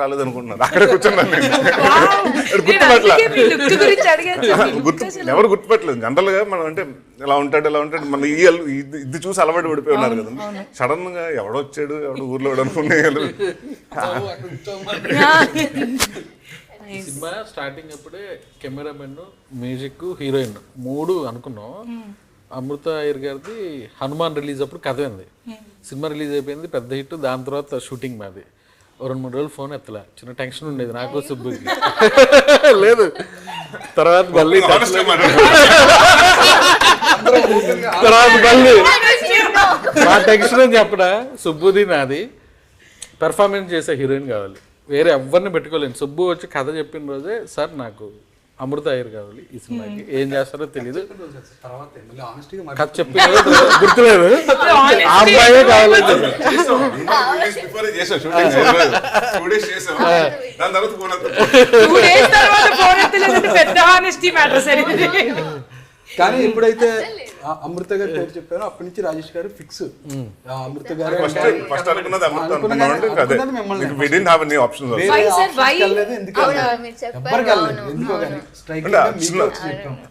రాలేదు అనుకుంటున్నారు, అక్కడే కూర్చున్నాను. ఎవరు గుర్తుపెట్టలేదు జనరల్గా మనం, అంటే ఎలా ఉంటాడు మన ఇది చూసి అలవాటు పడిపోయి ఉన్నారు కదా. సడన్ గా ఎవడొచ్చాడు ఎవడు ఊర్లో అనుకునే సినిమా స్టార్టింగ్ అప్పుడే కెమెరామెన్, మ్యూజిక్, హీరోయిన్ 3 అనుకున్నాం. అమృత అయ్యర్ గారిది హనుమాన్ రిలీజ్ అప్పుడు కథ ఉంది, సినిమా రిలీజ్ అయిపోయింది, పెద్ద హిట్. దాని తర్వాత షూటింగ్ మాది. 2-3 రోజులు ఫోన్ ఎత్తలే, చిన్న టెన్షన్ ఉండేది నాకు సుబ్బుకి. లేదు తర్వాత మళ్ళీ మా టెన్షన్ అని చెప్పడా, సుబ్బుది నాది పెర్ఫార్మెన్స్ చేసే హీరోయిన్ కావాలి, వేరే ఎవరిని పెట్టుకోలేను. సుబ్బు వచ్చి కథ చెప్పిన రోజే, సార్ నాకు అమృత అయ్యర్ కావాలి ఈ సినిమాకి, ఏం చేస్తారో తెలీదు, కథ చెప్పిన గుర్తులేదు, ఆ అమ్మాయే కావాలి. కానీ ఎప్పుడైతే అమృత గారు పేరు చెప్పారో అప్పటి నుంచి రాజేష్ గారు ఫిక్స్. అమృత గారు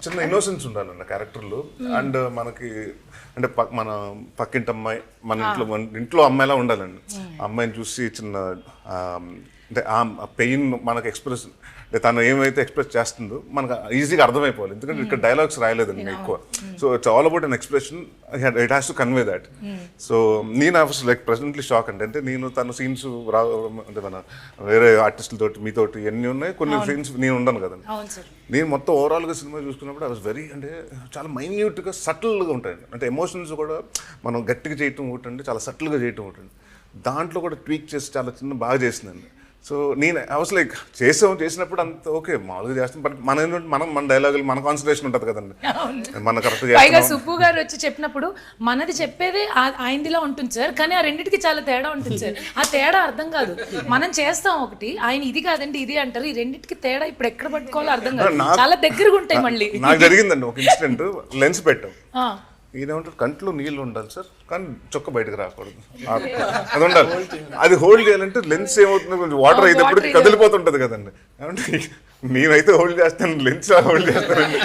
చిన్న ఇన్నోసెన్స్ ఉండాలన్న క్యారెక్టర్లు. అండ్ మనకి అంటే మన పక్కింటి అమ్మాయి మన ఇంట్లో అమ్మాయిలా ఉండాలండి. అమ్మాయిని చూసి చిన్న అంటే ఆ పెయిన్ మనకు ఎక్స్ప్రెస్, తను ఏమైతే ఎక్స్ప్రెస్ చేస్తుందో మనకు ఈజీగా అర్థమైపోవాలి, ఎందుకంటే ఇక్కడ డైలాగ్స్ రాయలేదండి ఎక్కువ. So it's all about an expression, it has to convey that. So నేను అసలు లైక్ ప్రెసెంట్లీ షాక్ అంటే నేను తన సీన్స్ అంటే మన వేరే ఆర్టిస్టులతోటి మీతోటి ఎన్ని ఉన్నాయి, కొన్ని సీన్స్ నేను ఉండను కదండి. నేను మొత్తం ఓవరాల్గా సినిమా చూసుకున్నప్పుడు ఐ వాజ్ వెరీ, అంటే చాలా మైన్యూట్గా సటిల్గా ఉంటాయండి. అంటే ఎమోషన్స్ కూడా మనం గట్టిగా చేయటం ఒకటి అండి, చాలా సటిల్గా చేయటం ఒకటి, దాంట్లో కూడా ట్వీక్ చేసి చాలా చిన్న బాగా చేసిందండి. సో నేను అవర్స్ లైక్ చేసినప్పుడు అంత ఓకే మామూలుగా చేస్తాం, బట్ మన డైలాగులు మన కాన్సన్ట్రేషన్ ఉంటుంది కదండి, మన కరెక్ట్. పైగా సుబ్బు గారు వచ్చి చెప్పినప్పుడు మనది చెప్పేదే ఆయనదిలా ఉంటుంది సార్, కానీ ఆ రెండింటికి చాలా తేడా ఉంటుంది సార్. ఆ తేడా అర్థం కాదు, మనం చేస్తాం ఒకటి, ఆయన ఇది కాదండి ఇది అంటారు, ఈ రెండింటికి తేడా ఇప్పుడు ఎక్కడ పట్టుకోవాలో అర్థం కాదు, చాలా దగ్గరగా ఉంటాయి. మళ్ళీ నాకు జరిగిందండి ఒక ఇన్సిడెంట్, లెన్స్ పెట్టాం, ఈయనేమంటారు కంట్లో నీళ్ళు ఉండాలి సార్ కానీ చొక్క బయటకు రాకూడదు, అది ఉండాలి. అది హోల్డ్ చేయాలంటే లెన్స్ ఏమవుతుంది, కొంచెం వాటర్ అయినప్పుడు కదిలిపోతుంటది కదండి. ఏమంటే నేనైతే హోల్డ్ చేస్తాను, లెన్స్ హోల్డ్ చేస్తానండి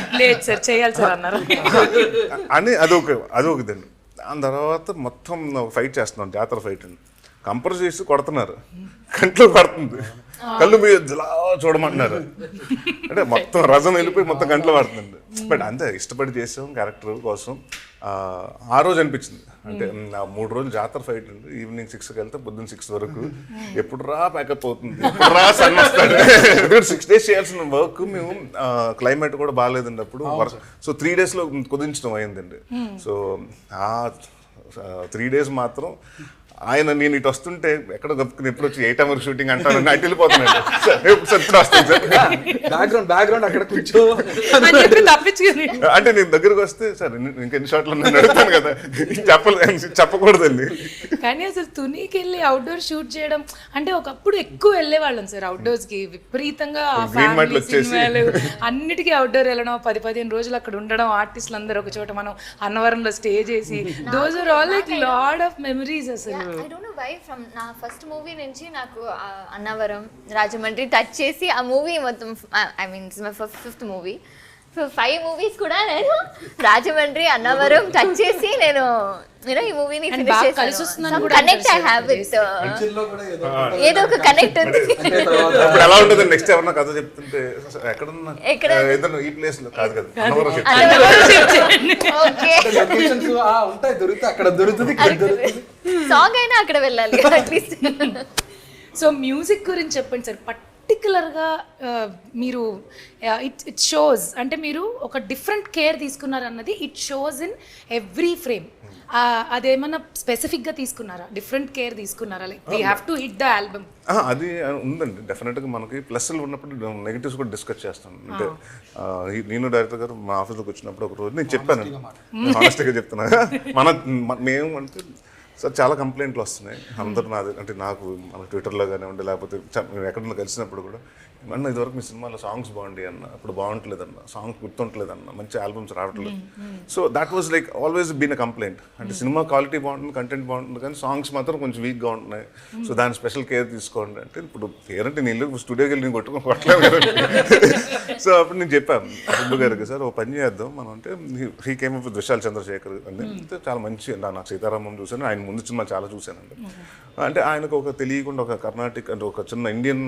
అని అదొకదండి. దాని తర్వాత మొత్తం ఫైట్ చేస్తున్నాం, జాతర ఫైట్ అండి, కంప్రెస్ చేసి కొడుతున్నారు, కంట్లో పడుతుంది. కళ్ళు మీరు ఇలా చూడమంటున్నారు అంటే మొత్తం రసం వెళ్ళిపోయి మొత్తం కంట్లో పడుతుంది. బట్ అంతే ఇష్టపడి చేసాం క్యారెక్టర్ కోసం. ఆ రోజు అనిపించింది అంటే ఆ 3 రోజులు జాతర ఫైట్ ఉంది. ఈవినింగ్ 6కి వెళ్తే పొద్దున్న 6 వరకు ఎప్పుడు రా ప్యాకప్ అవుతుంది, ఎప్పుడు రా సన్ వస్తాడు. 6 days చేయాల్సిన వర్క్ మేము క్లైమేట్ కూడా బాగాలేదండి అప్పుడు. సో 3 daysలో కుదించడం అయిందండి. సో ఆ 3 days మాత్రం ఆయన నేను ఇటు వస్తుంటే ఎక్కడ గప్పుకుని ఎప్పుడు వచ్చి 8 hours షూటింగ్ అంటాను అటు వెళ్ళిపోతున్నాడు. ఎప్పుడు వస్తాను సార్ బ్యాక్గ్రౌండ్ అక్కడ కూర్చో తప్పించుకుని అంటే నేను దగ్గరకు వస్తే సార్ ఇంకెన్ని షాట్లు నేను అడుగుతాను కదా, చెప్పకూడదండి. కానీ అసలు తునికి వెళ్ళి అవుట్డోర్ షూట్ చేయడం అంటే ఒకప్పుడు ఎక్కువ వెళ్ళేవాళ్ళం సార్ అవుట్డోర్స్ కి విపరీతంగా. Green Mart లో వచ్చేసి. సినిమాలు అన్నిటికీ అవుట్డోర్ వెళ్ళడం, 10-15 రోజులు అక్కడ ఉండడం, ఆర్టిస్టులు అందరూ ఒక చోట మనం అన్నవరంలో స్టే చేసి, those are all like lot of memories అసలు. I don't know why from నా ఫస్ట్ మూవీ నుంచి నాకు అన్నవరం, రాజమండ్రి టచ్ చేసి ఆ మూవీ మొత్తం I mean it's my 5th movie. 5 movies కూడా నేను రాజమండ్రి, అన్నవరం టచ్ చేసి నేను ఈ మూవీని And ఫినిష్ బాగా చేశాను. కలిసి వస్తుందని Some కూడా connect I have with ఏదో ఒక కనెక్ట్ ఉంది. ఇప్పుడు ఎలా ఉంటుంది నెక్స్ట్ ఎవరన్నా కథ చెప్తుంటే ఎక్కడున్నా ఎక్కడ? ఏదన్నా ఈ ప్లేస్ లో కాదు కదా అన్నవరం చెప్తాను. ఓకే లొకేషన్స్ ఉంటాయి, దొరికితే అక్కడ దొరుకుతుంది, ఇక్కడ దొరుకుతుంది. సాంగ్ అయినా అక్కడ వెళ్ళాలి అట్లీస్ట్. సో మ్యూజిక్ గురించి చెప్పండి సార్. పర్టికులర్గా మీరు ఇట్ షోస్ అంటే మీరు ఒక డిఫరెంట్ కేర్ తీసుకున్నారు అన్నది it shows in every frame. అదేమన్నా స్పెసిఫిక్గా తీసుకున్నారా, డిఫరెంట్ కేర్ తీసుకున్నారా, like we have to hit the album? అది ఉందండి డెఫినెట్గా. మనకి ప్లస్లు ఉన్నప్పుడు నెగిటివ్స్ కూడా డిస్కస్ చేస్తాను. అంటే నేను డైరెక్టర్ గారు మా ఆఫీస్లోకి వచ్చినప్పుడు ఒక రోజు నేను చెప్పాను, హానెస్ట్గా చెప్తున్నా, మేము అంటే సార్ చాలా కంప్లైంట్లు వస్తున్నాయి అందరూ నాది అంటే నాకు మన ట్విట్టర్లో కానివ్వండి లేకపోతే ఎక్కడన్నా కలిసినప్పుడు కూడా, అన్న ఇదివరకు మీ సినిమాలో సాంగ్స్ బాగుండి అన్న, అప్పుడు బాగుంటలేదన్న, సాంగ్స్ గుర్తుంటలేదన్న, మంచి ఆల్బమ్స్ రావట్లేదు. So that was like always been a complaint. అంటే సినిమా క్వాలిటీ బాగుంటుంది, కంటెంట్ బాగుంటుంది, కానీ సాంగ్స్ మాత్రం కొంచెం వీక్గా ఉంటున్నాయి. సో దాని స్పెషల్ కేర్ తీసుకోండి అంటే, ఇప్పుడు కేర్ అంటే నేను స్టూడియోకి వెళ్ళి నేను కొట్టలేదు కదండి. సో అప్పుడు నేను చెప్పాను సుబ్బు గారికి, సార్ ఓ పని చేద్దాం మనం అంటే, he came up with Vishal Chandrasekhar అంటే చాలా మంచి నాకు సీతారామం చూశాను, ఆయన ముందు సినిమా చాలా చూశానండి. అంటే ఆయనకు ఒక తెలియకుండా ఒక కర్ణాటిక్ అంటే ఒక చిన్న ఇండియన్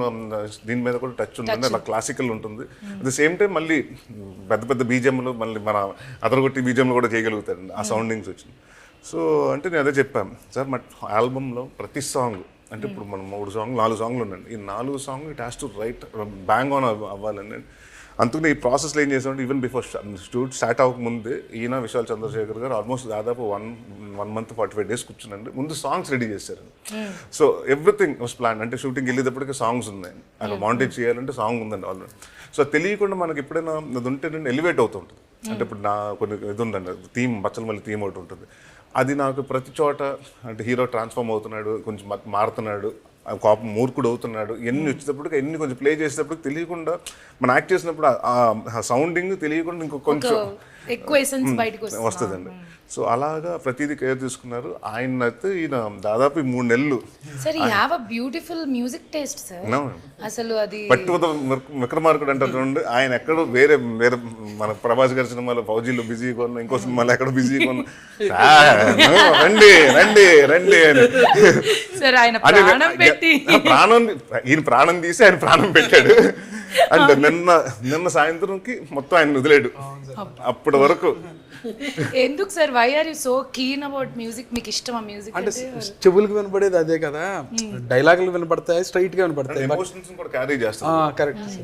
దీని మీద కూడా టచ్ ఉంటుంది, అలా క్లాసికల్ ఉంటుంది. అట్ ద సేమ్ టైం మళ్ళీ పెద్ద పెద్ద బీజిఎంలు మళ్ళీ మన అదరగొట్టి బీజిఎంలు కూడా చేయగలుగుతారండి ఆ సౌండింగ్స్ వచ్చింది. సో అంటే నేను అదే చెప్పాను, సార్ మా ఆల్బంలో ప్రతి సాంగ్ అంటే ఇప్పుడు మనం 4 సాంగ్లు ఉండండి, ఈ 4 song it has to right bang on అవ్వాలండి. అందుకని ఈ ప్రాసెస్లో ఏం చేసామంటే, ఈవెన్ బిఫోర్ షూట్ స్టార్ట్ అవ్వకముందే ఈయన విశాల్ చంద్రశేఖర్ గారు ఆల్మోస్ట్ దాదాపు 1 month 45 days కూర్చునండి ముందు సాంగ్స్ రెడీ చేశారు. So everything was plan. అంటే షూటింగ్ వెళ్ళేటప్పటికి సాంగ్స్ ఉన్నాయి, అక్కడ మాంటేజ్ చేయాలంటే సాంగ్ ఉందండి ఆల్రెడీ. సో తెలియకుండా మనకి ఎప్పుడైనా అది ఉంటే ఎలివేట్ అవుతూ ఉంటుంది. అంటే ఇప్పుడు నా కొన్ని ఇది ఉందండి థీమ్, బచ్చలమల్లి థీమ్ ఒకటి ఉంటుంది, అది నాకు ప్రతి చోట అంటే హీరో ట్రాన్స్ఫార్మ్ అవుతున్నాడు, కొంచెం మారుతున్నాడు, కోపం మూర్ఖుడు అవుతున్నాడు, ఎన్ని వచ్చేటప్పటికి ఎన్ని కొంచెం ప్లే చేసేటప్పుడు తెలియకుండా మనం యాక్ట్ చేసినప్పుడు ఆ సౌండింగ్ తెలియకుండా ఇంకో కొంచెం ఎక్కువ ఎసెన్స్ బయటకు వస్తుందండి. సో అలాగా ప్రతిదీ కేర్ తీసుకున్నారు. ఆయన అయితే ఈయన దాదాపు 3 నెలలు. Sir you have a beautiful music taste sir. అసలు అది పట్టువత విక్రమార్కుడు అంటారు చూడండి, ఆయన ఎక్కడో వేరే మన ప్రభాస్ గారి సినిమాలో ఫౌజీలో బిజీగా ఉన్న, ఇంకో సినిమాలో ఎక్కడో బిజీగా ఉన్న, రండి రండి రండి అని సార్ ఆయన ప్రాణం పెట్టి ఈయన ప్రాణం తీసి ఆయన ప్రాణం పెట్టాడు. అంటే నిన్న సాయంత్రంకి మొత్తం ఆయన వదిలేడు. అప్పటి వరకు ఎందుకు sir, why are you so keen about music? మీకు ఇష్టమా మ్యూజిక్ అంటే చెవులకు వినపడేది అదే కదా, డైలాగులు వినపడతాయి, స్ట్రైట్ గా వినపడతాయి, ఎమోషన్స్ కూడా క్యారీ చేస్తాం. కరెక్ట్.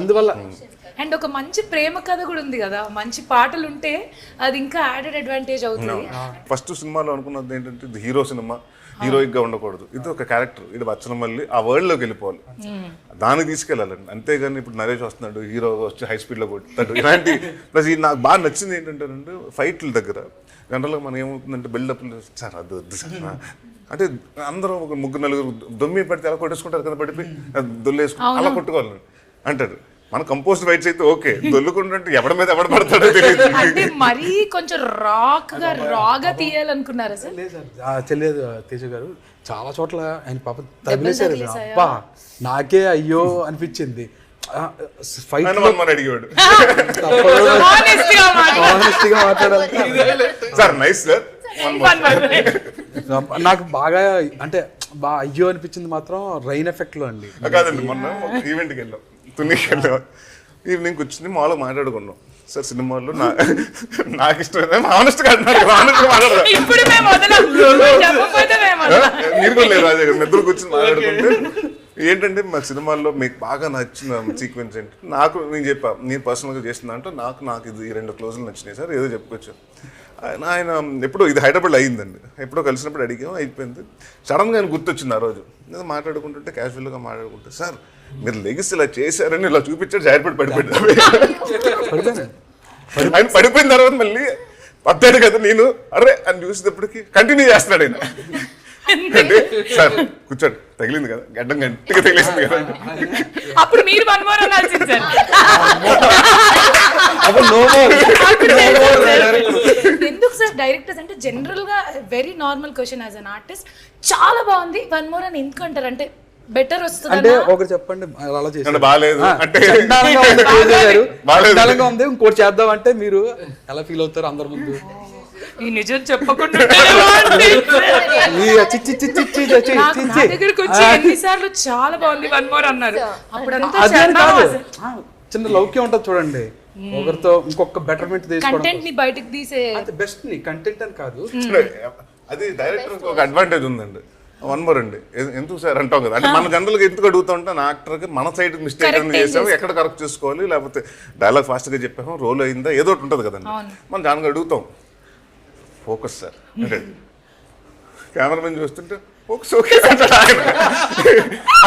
అందువల్ల అండ్ ఒక మంచి ప్రేమ కథ కూడా ఉంది కదా, మంచి పాటలు ఉంటే అది ఇంకా యాడెడ్ అడ్వాంటేజ్ అవుతుంది. ఫస్ట్ సినిమాలో అనుకున్నది ఏంటంటే ఇది హీరో సినిమా, హీరోయిక్ గా ఉండకూడదు, ఇది ఒక క్యారెక్టర్, ఇది బచ్చలమల్లి ఆ వరల్డ్ లోకి వెళ్ళిపోవాలి, దానికి తీసుకెళ్ళాలండి. అంతేగాని ఇప్పుడు నరేష్ వస్తున్నాడు, హీరో వచ్చి హై స్పీడ్ లో కొట్టుతాడు, ఇలాంటి ప్లస్ ఇది నాకు బాగా నచ్చింది ఏంటంటే ఫైట్ల దగ్గర జనరల్గా మనం ఏమవుతుందంటే బిల్డప్ సార్ అది వద్దు సార్ అంటే అందరూ ఒక 3-4 దొమ్మి పడితే అలా కొట్టేసుకుంటారు కదా, పడిపోయి దొల్లేసుకుంటారు అలా కొట్టుకోవాలని అంటారు. మన కంపోజ్డ్ ఫైట్స్ అయితే ఓకే, దొల్లుకుంటుంటే ఎవరి మీద ఎవడ పడతాడో తెలియదు. అంటే మరీ కొంచెం రాగా తీయాలనుకున్నారా సార్? తెలియదు తేజ గారు, చాలా చోట్ల ఆయన పాప తగిలేశారు. అబ్బా నాకే అయ్యో అనిపించింది. ఫైట్ అడిగాడు మాట్లాడాలి సార్, నైస్ సార్. నాకు బాగా అంటే బాగా అయ్యో అనిపించింది మాత్రం రైన్ ఎఫెక్ట్లో అండి. కాదండి, మొన్న ఒక ఈవెంట్కి వెళ్ళాం, తునికి వెళ్ళాం, ఈవినింగ్ వచ్చింది మామూలుగా మాట్లాడుకున్నాం. సార్ సినిమాల్లో నాకు ఇష్టం ఆనెస్ట్గా మాట్లాడతారు. ఇప్పుడు మేము వదలం. చెప్పకపోతే మేము వదలం. మీరు కూడా లేదు రాజా గారు, నిద్ర కూర్చొని మాట్లాడుకుంటే ఏంటంటే మా సినిమాల్లో మీకు బాగా నచ్చిన సీక్వెన్స్ ఏంటి? నాకు నేను చెప్పా, నేను పర్సనల్గా చేసిన అంటే నాకు ఇది ఈ 2 క్లోజులు నచ్చినాయి సార్, ఏదో చెప్పుకోవచ్చు. ఆయన ఎప్పుడో ఇది హైదరాబాద్లో అయ్యిందండి, ఎప్పుడో కలిసినప్పుడు అడిగాం, అయిపోయింది. సడన్గా ఆయన గుర్తొచ్చింది ఆ రోజు. నేను మాట్లాడుకుంటుంటే క్యాజువల్గా మాట్లాడుకుంటే, సార్ మీరు లెగిసి ఇలా చేశారని ఇలా చూపించాడు, జారిపడి పడిపోయాడు. ఆయన పడిపోయిన తర్వాత మళ్ళీ పద్దాడు కదా, నేను అరే అని చూసేటప్పటికి కంటిన్యూ చేస్తున్నాడు ఆయన. అంటే సార్ కూర్చోండి, తగిలింది కదా, గడ్డం గట్టిగా తగిలేసింది కదా. అప్పుడు మీరు వన్మోర్ అనాల్సింది సార్. ఎందుకు సార్ డైరెక్టర్స్ అంటే జనరల్ గా very normal question as an artist, చాలా బాగుంది వన్ మోర్ అని ఎందుకు అంటారు? అంటే బెటర్ వస్తుంది అంటే ఒకటి చెప్పండి, అలా చేసి బాగాలేదు అంటే చండాలంగా ఉంది ఇంకోటి చేద్దాం అంటే మీరు ఎలా ఫీల్ అవుతారు అందరి ముందు? ఈ నిజం చెప్పకుండా నా దగ్గరకు వచ్చి ఎన్నిసార్లు చాలా బాగుంది వన్ మోర్ అన్నారు. అప్పుడంతా చిన్న లౌక్యం ఉంటుంది చూడండి, ఒకరితో ఇంకొక బెటర్మెంట్ కంటెంట్ ని బయటకు తీసే బెస్ట్ ని కంటెంట్ అని కాదు, అది డైరెక్టర్ ఒక అడ్వాంటేజ్ ఉందండి. వన్ మోర్ అండి ఎందుకు సార్ అంటాం కదా, అంటే మన జనరల్గా ఎందుకు అడుగుతూ ఉంటాం, నా యాక్టర్కి మన సైడ్ మిస్టేక్ ఏమైనా చేసాము, ఎక్కడ కరెక్ట్ చేసుకోవాలి, లేకపోతే డైలాగ్ ఫాస్ట్గా చెప్పాము, రోల్ అయిందా, ఏదో ఒకటి ఉంటుంది కదండి. మనం దానికి అడుగుతాం ఫోకస్ సార్ అంటే కెమెరామెన్ చూస్తుంటే ఫోకస్ ఓకే అంటాడు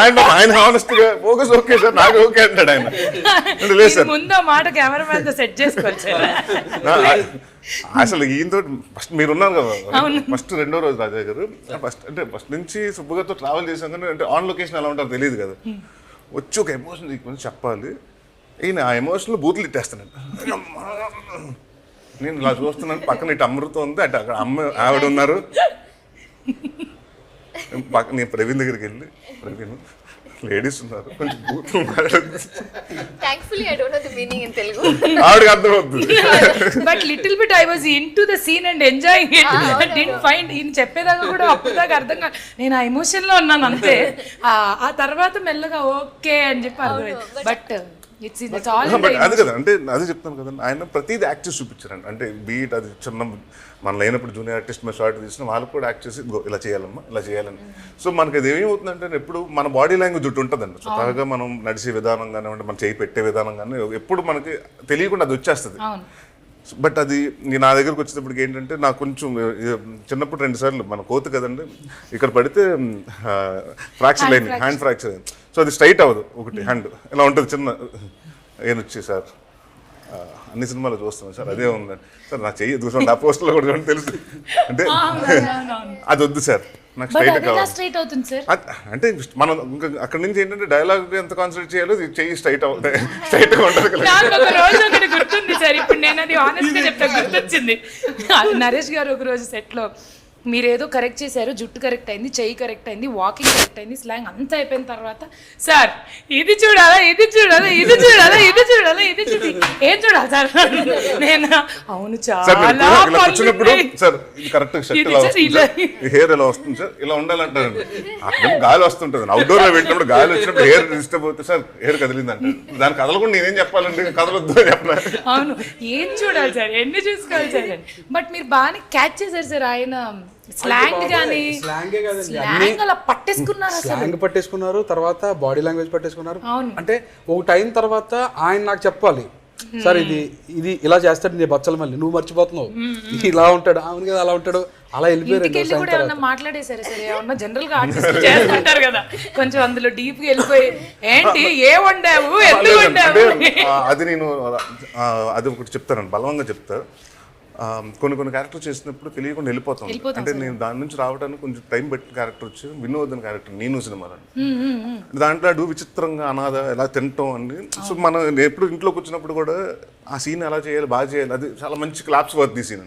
ఆయన. ఆయన హానెస్ట్గా ఫోకస్ ఓకే సార్, నాకు ఓకే అంటాడు ఆయన. అంటే లేదు సార్, ముందు మాట కెమెరామెన్ తో సెట్ చేసుకోవచ్చు. అసలు ఈయనతో ఫస్ట్ మీరు ఉన్నారు కదా, ఫస్ట్ 2వ రోజు రాజా గారు, ఫస్ట్ నుంచి సుబ్బుగారితో ట్రావెల్ చేసాం కానీ, అంటే ఆన్ లొకేషన్ ఎలా ఉంటారో తెలియదు కదా, వచ్చి ఒక ఎమోషన్ సీక్వెన్స్ చెప్పాలి, ఈయన ఆ ఎమోషన్లో బూతులు ఇట్టేస్తానండి. నేను ఇలా చూస్తున్నాను, పక్కన ఇటు అమృతం ఉంది, అటు అక్కడ ఆవిడ ఉన్నారు, నేను ప్రవీణ్ దగ్గరికి వెళ్ళి, ప్రవీణ్ లేడీస్ ఉన్నారు కొంచెం బూతులు Thankfully I don't know the meaning in Telugu. ఆవిడకి అర్థమవుతుంది. But little bit I was into the scene and enjoying it. Didn't find ఈయన చెప్పేదాకా కూడా అప్పుదాకా అర్థం కాదు, నేను ఆ ఎమోషన్ లో ఉన్నాను అంతే. ఆ తర్వాత మెల్లగా ఓకే అని చెప్పి అర్థమైంది. బట్ ఇట్స్ ఆల్ బట్ అది కదా, అంటే అదే చెప్తాను కదండి, ఆయన ప్రతిదీ యాక్ట్ చేసి చూపించారండి. అంటే బీట్ అది చిన్న మన లేనప్పుడు జూనియర్ ఆర్టిస్ట్ మీద షార్ట్ తీసిన వాళ్ళు కూడా యాక్ట్ చేసి ఇలా చేయాలమ్మా, ఇలా చేయాలని. సో మనకి అది ఏమవుతుందంటే, ఎప్పుడు మన బాడీ లాంగ్వేజ్ ఒకటి ఉంటుందండి, స్వతహాగా మనం నడిచే విధానం కానివ్వండి, మనం చేయి పెట్టే విధానం కానీ ఎప్పుడు మనకి తెలియకుండా అది వచ్చేస్తుంది. బట్ అది నా దగ్గరకు వచ్చేటప్పటికి ఏంటంటే, నాకు కొంచెం చిన్నప్పుడు 2 సార్లు మన కోతి కదండి, ఇక్కడ పడితే ఫ్రాక్చర్ అయింది, హ్యాండ్ ఫ్రాక్చర్ అయింది. సో అది స్ట్రైట్ అవ్వదు, ఒకటి హ్యాండ్ ఇలా ఉంటుంది చిన్న ఏనొచ్చి సార్ అన్ని సినిమాలు చూస్తున్నాను సార్, అదే ఉందండి సార్, నా చెయ్యి చూసాను ఆ పోస్టర్లో కూడా చూడండి తెలుసు, అంటే అది వద్దు సార్, నాకు స్ట్రైట్ అవుతుంది సార్. అంటే మనం ఇంకా అక్కడి నుంచి ఏంటంటే డైలాగ్ ఎంత కాన్సన్ట్రేట్ చేయాలో చెయ్యి స్ట్రైట్ అవుతుంది, స్ట్రైట్ గా ఉంటుంది కదా. గుర్తుంది సార్, ఇప్పుడు నేను అది ఆనెస్ట్ గా చెప్తా, గుర్తొచ్చింది. నరేష్ గారు ఒక రోజు సెట్ లో మీరేదో కరెక్ట్ చేశారు, జుట్టు కరెక్ట్ అయింది, చెయ్యి కరెక్ట్ అయింది, వాకింగ్ కరెక్ట్ అయింది, స్లాంగ్ అంతా అయిపోయిన తర్వాత సార్ ఇది చూడాలా, ఇది చూడాలా, ఇది చూడాలా, ఇది చూడాలా, ఇది చూడాలి, ఏం చూడాలి సార్? నేను అవును చాలా వచ్చినప్పుడు సార్ ఇది కరెక్ట్ షర్ట్ ఇలా వస్తుంది, హెయిర్ ఎలా వస్తుంది సార్, ఇలా ఉండాలంటారండి. అక్కడ గాలి వస్తుంటుంది, అవుట్డోర్ లో పెట్టినప్పుడు గాలి వచ్చినప్పుడు హెయిర్ డిస్టర్బ్ అవుతుంది సార్, హెయిర్ కదిలింది అంటారు. దాని కదలకుండా నేనేం చెప్పాలండి, కదలొద్దు చెప్పాలి. అవును, ఏం చూడాలి సార్, ఎన్ని చూసుకోవాలి సార్ అని. బట్ మీరు బాగానే క్యాచ్ చేశారు సార్, ఆయన స్లాంగ్ గానీ స్లాంగ్ అలా పట్టేసుకున్నారు, స్లాంగ్ పట్టేసుకున్నారు, తర్వాత బాడీ లాంగ్వేజ్ పట్టేసుకున్నారు. అంటే ఒక టైం తర్వాత ఆయన నాకు చెప్పాలి, సార్ ఇది ఇలా చేస్తాడు, నీ బచ్చలు మళ్ళీ నువ్వు మర్చిపోతున్నావు, ఇలా ఉంటాడు, అవును కదా అలా ఉంటాడు, అలా వెళ్ళిపోయారు. మాట్లాడేసారు సరే, ఏమన్నా జనరల్ గా ఆర్టిస్ట్ చేస్తుంటారు కదా, కొంచెం అందులో డీప్ గా వెళ్ళిపోయి ఏంటి ఏ వండావు, ఎందుకు వండావు, అది నేను అది ఒకటి చెప్తానండి, బలవంగా చెప్తారు. కొన్ని క్యారెక్టర్ చేసినప్పుడు తెలియకుండా వెళ్ళిపోతాం. అంటే నేను దాని నుంచి రావడానికి కొంచెం టైం పెట్టిన క్యారెక్టర్ వచ్చి వినోద్ క్యారెక్టర్ నేను సినిమాలో, దాంట్లో అడు విచిత్రంగా అనాథ ఎలా తింటాం అని. సో మనం ఎప్పుడు ఇంట్లోకి వచ్చినప్పుడు కూడా ఆ సీన్ ఎలా చేయాలి, బాగా చేయాలి, అది చాలా మంచి క్లాప్స్ వర్త్ ఈ సీన్.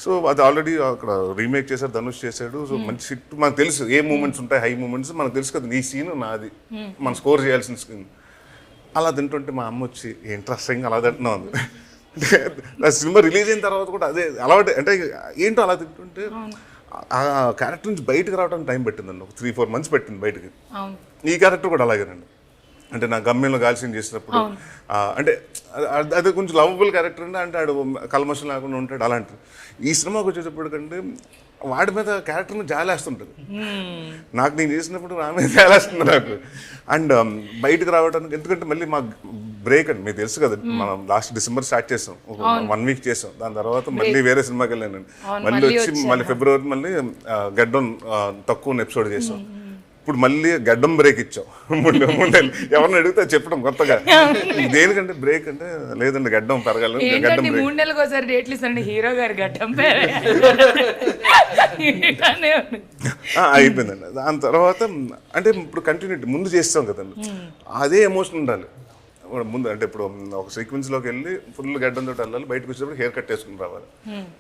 సో అది ఆల్రెడీ అక్కడ రీమేక్ చేశారు, ధనుష్ చేశాడు. సో మంచి హిట్, మనకు తెలుసు ఏ మూమెంట్స్ ఉంటాయి, హై మూమెంట్స్ మనకు తెలుసు కదా, ఈ సీన్ నాది, మనం స్కోర్ చేయాల్సిన సీన్. అలా తింటుంటే మా అమ్మ వచ్చి ఇంట్రెస్టింగ్ అలా తింటున్నాం అంది. సినిమా రిలీజ్ అయిన తర్వాత కూడా అదే అలవాటు, అంటే ఏంటో అలా తింటుంటే ఆ క్యారెక్టర్ నుంచి బయటకు రావడానికి టైం పెట్టిందండి, ఒక 3-4 months పెట్టింది బయటకి. అవును. ఈ క్యారెక్టర్ కూడా అలాగేనండి. అంటే నా గమ్యంలో గాల్సిన చేసినప్పుడు అంటే అది కొంచెం లవబుల్ క్యారెక్టర్ అండి. అంటే ఆడు కల్మషం లేకుండా ఉంటాడు అలాంటిది. ఈ సినిమాకి వచ్చేటప్పటికంటే వాడి మీద క్యారెక్టర్ని జాలేస్తుంటుంది నాకు, నేను చేసినప్పుడు నా మీద జాలేస్తుంది నాకు. అండ్ బయటకు రావడానికి, ఎందుకంటే మళ్ళీ మా బ్రేక్ అండి, మీకు తెలుసు కదా, మనం లాస్ట్ డిసెంబర్ స్టార్ట్ చేసాం, ఒక 1 week చేసాం. దాని తర్వాత మళ్ళీ వేరే సినిమాకి వెళ్ళాను, మళ్ళీ వచ్చి మళ్ళీ ఫిబ్రవరి మళ్ళీ గడ్డం తక్కువ ఎపిసోడ్ చేసాం. ఇప్పుడు మళ్ళీ గడ్డం బ్రేక్ ఇచ్చాం. ముందు ఎవరిని అడిగితే చెప్పడం కొత్తగా దేనికంటే బ్రేక్ అంటే లేదండి గడ్డం పెరగాలి, గడ్డం 3 నెలలకు ఒకసారి డేట్లు ఇస్తారండి హీరో గారు గడ్డం అయిపోయిందండి. దాని తర్వాత అంటే ఇప్పుడు కంటిన్యూటీ ముందు చేస్తాం కదండి, అదే ఎమోషన్ ఉండాలి ముందు. అంటే ఇప్పుడు ఒక సీక్వెన్స్లోకి వెళ్ళి ఫుల్ గడ్డంతో వెళ్ళాలి, బయటకు వచ్చేటప్పుడు హెయిర్ కట్ చేసుకుని రావాలి.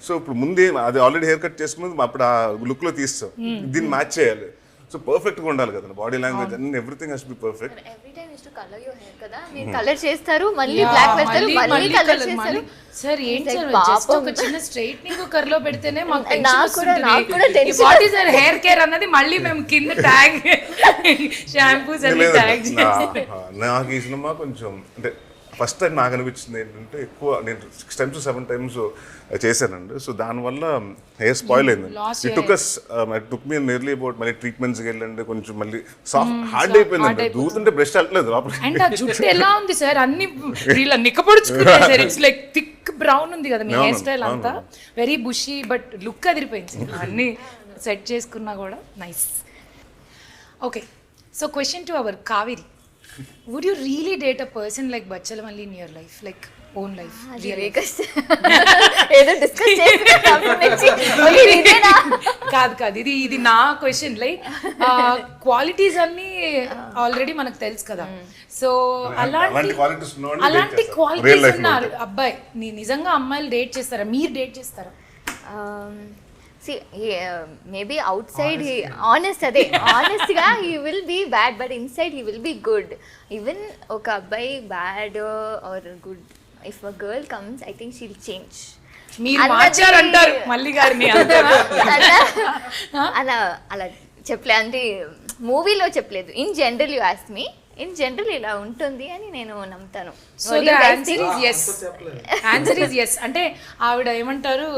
సో ఇప్పుడు ముందే అది ఆల్రెడీ హెయిర్ కట్ చేసుకుని అప్పుడు ఆ లుక్లో తీస్తాం, దీన్ని మ్యాచ్ చేయాలి. సో పర్ఫెక్ట్గా ఉండాలి కదండి, బాడీ లాంగ్వేజ్ అన్ని everything has be perfect. Every time use to colour your hair కదా, మీరు కలర్ చేస్తారు, మళ్ళీ బ్లాక్ వేస్తారు, మళ్ళీ కలర్ చేస్తారు. సార్ ఏంటి సార్, జస్ట్ ఒక చిన్న స్ట్రైట్నింగ్ కర్లో పెడితేనే మాకు నాకు కూడా tension. What is hair care అన్నది మళ్ళీ మేము కింద ట్యాగ్ షాంపూస్ అన్ని ట్యాగ్. నాకు ఈ సినిమా కొంచెం అంటే ఫస్ట్ టైం నాకు అనిపించింది ఏంటంటే, ఎక్కువ నేను 6 times to 7 times చేశానండి. సో దానివల్ల హెయిర్ స్పాయిల్ అయిందండి. It took me nearly about మళ్ళీ ట్రీట్మెంట్స్కి వెళ్ళండి, కొంచెం మళ్ళీ సాఫ్ట్ హార్డ్ అయిపోయిందండి, దూతుంటే బ్రష్ వెళ్ళట్లేదు లోపలికి. అండ్ ఆ జుట్టు ఎలా ఉంది సార్, అన్ని ఇలా నిక్కపొడుచుకున్నాయి sir, it's like thick brown ఉంది కదా మీ హెయిర్ స్టైల్ అంతా, వెరీ బుషీ బట్ లుక్ అదిరిపోయింది. అన్ని సెట్ చేసుకున్నా కూడా nice. Okay, so question to our Kaveri, would you really date a person like Bachalamalli in your life, like own life? ఏదో discuss కాదు ఇది నా క్వశ్చన్. లైక్ క్వాలిటీస్ అన్ని ఆల్రెడీ మనకు తెలుసు కదా, సో అలాంటి క్వాలిటీస్ ఉన్నారు అబ్బాయి, నిజంగా అమ్మాయిలు డేట్ చేస్తారా, మీరు డేట్ చేస్తారా? See, maybe outside he honest ade honest ga he will be bad, but inside he will be good. Even oka abbai bad or good, if a girl comes I think she'll change. మీరు మార్చారు అంటారు మల్లి గారిని అలా అలా చెప్పలే, అంటే మూవీలో చెప్పలేదు, in general you ask me, in general ఇలా ఉంటుంది అని నేను నమ్ముతాను. So the answer is yes. Answer is yes. అంటే ఆవిడ ఏమంటారు,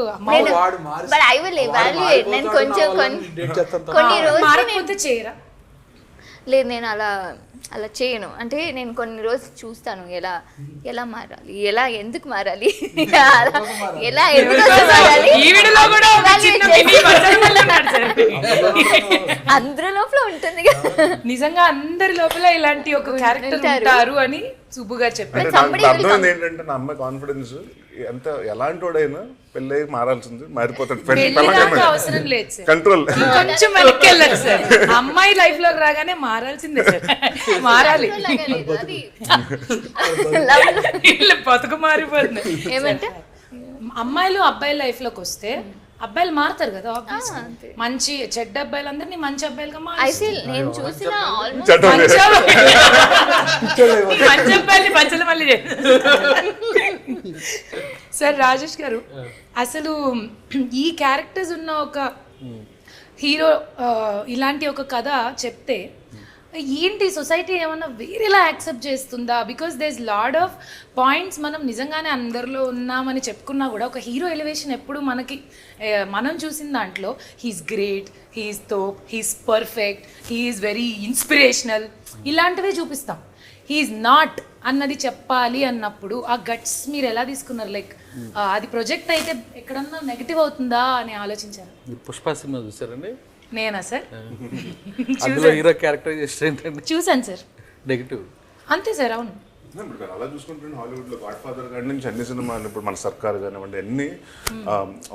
బట్ ఐ విల్ ఎవాల్యుయేట్. నేను కొంచెం కొన్ని రోజులు మారకపోతే చేయరా? లేదు, నేను అలా చేయను. అంటే నేను కొన్ని రోజులు చూస్తాను ఎలా మారాలి, ఎలా ఎందుకు మారాలి, ఎలా ఎందుకు మారాలి. అందరి లోపల ఉంటుంది కదా, నిజంగా అందరి లోపల ఇలాంటి ఒక క్యారెక్టర్ ఉంటారు అని సుబ్బు గారు చెప్పారు. అర్థమైంది ఏంటంటే, నా అమ్మాయి కాన్ఫిడెన్స్ ఎంత ఎలాంటి వాడైనా పెళ్ళి మారాల్సింది, మారిపోతాడు, అవసరం లేదు సార్, కంట్రోల్ కొంచెం వెనక్కి వెళ్ళదు సార్, అమ్మాయి లైఫ్ లోకి రాగానే మారాల్సిందే సార్, మారాలి, బతుకు మారిపోతుంది. ఏమంటే అమ్మాయిలు అబ్బాయిల లైఫ్ లోకి వస్తే అబ్బాయిలు మారుతారు కదా, మంచి చెడ్డ అబ్బాయిలందరినీ మంచి అబ్బాయిలుగా నేను చూసిన మంచి అబ్బాయిని బచ్చలమల్లి. సార్ రాజేష్ గారు, అసలు ఈ క్యారెక్టర్స్ ఉన్న ఒక హీరో ఇలాంటి ఒక కథ చెప్తే ఏంటి సొసైటీ ఏమన్నా వేరేలా యాక్సెప్ట్ చేస్తుందా? Because they is lot of points మనం నిజంగానే అందరిలో ఉన్నామని చెప్పుకున్నా కూడా ఒక హీరో ఎలివేషన్ ఎప్పుడు మనకి మనం చూసిన దాంట్లో హీఈస్ గ్రేట్, హీఈస్ తోప్, he's perfect, he's very inspirational ఇలాంటివే చూపిస్తాం. హీఈస్ నాట్ అన్నది చెప్పాలి అన్నప్పుడు ఆ గట్స్ మీరు ఎలా తీసుకున్నారు? లైక్ అది ప్రొజెక్ట్ అయితే ఎక్కడన్నా నెగిటివ్ అవుతుందా అని ఆలోచించారు? పుష్ప సినిమా చూసారండి? నేనా సార్? అందులో హీరో క్యారెక్టరైజేషన్ ఏంటండి? చూసాను సార్, నెగిటివ్ అంతే సార్. అవును, అలా చూసుకుంటే హాలీవుడ్లో గాడ్ ఫాదర్ కాడి నుంచి అన్ని సినిమాలు, ఇప్పుడు మన సర్కార్ కానివ్వండి, అన్ని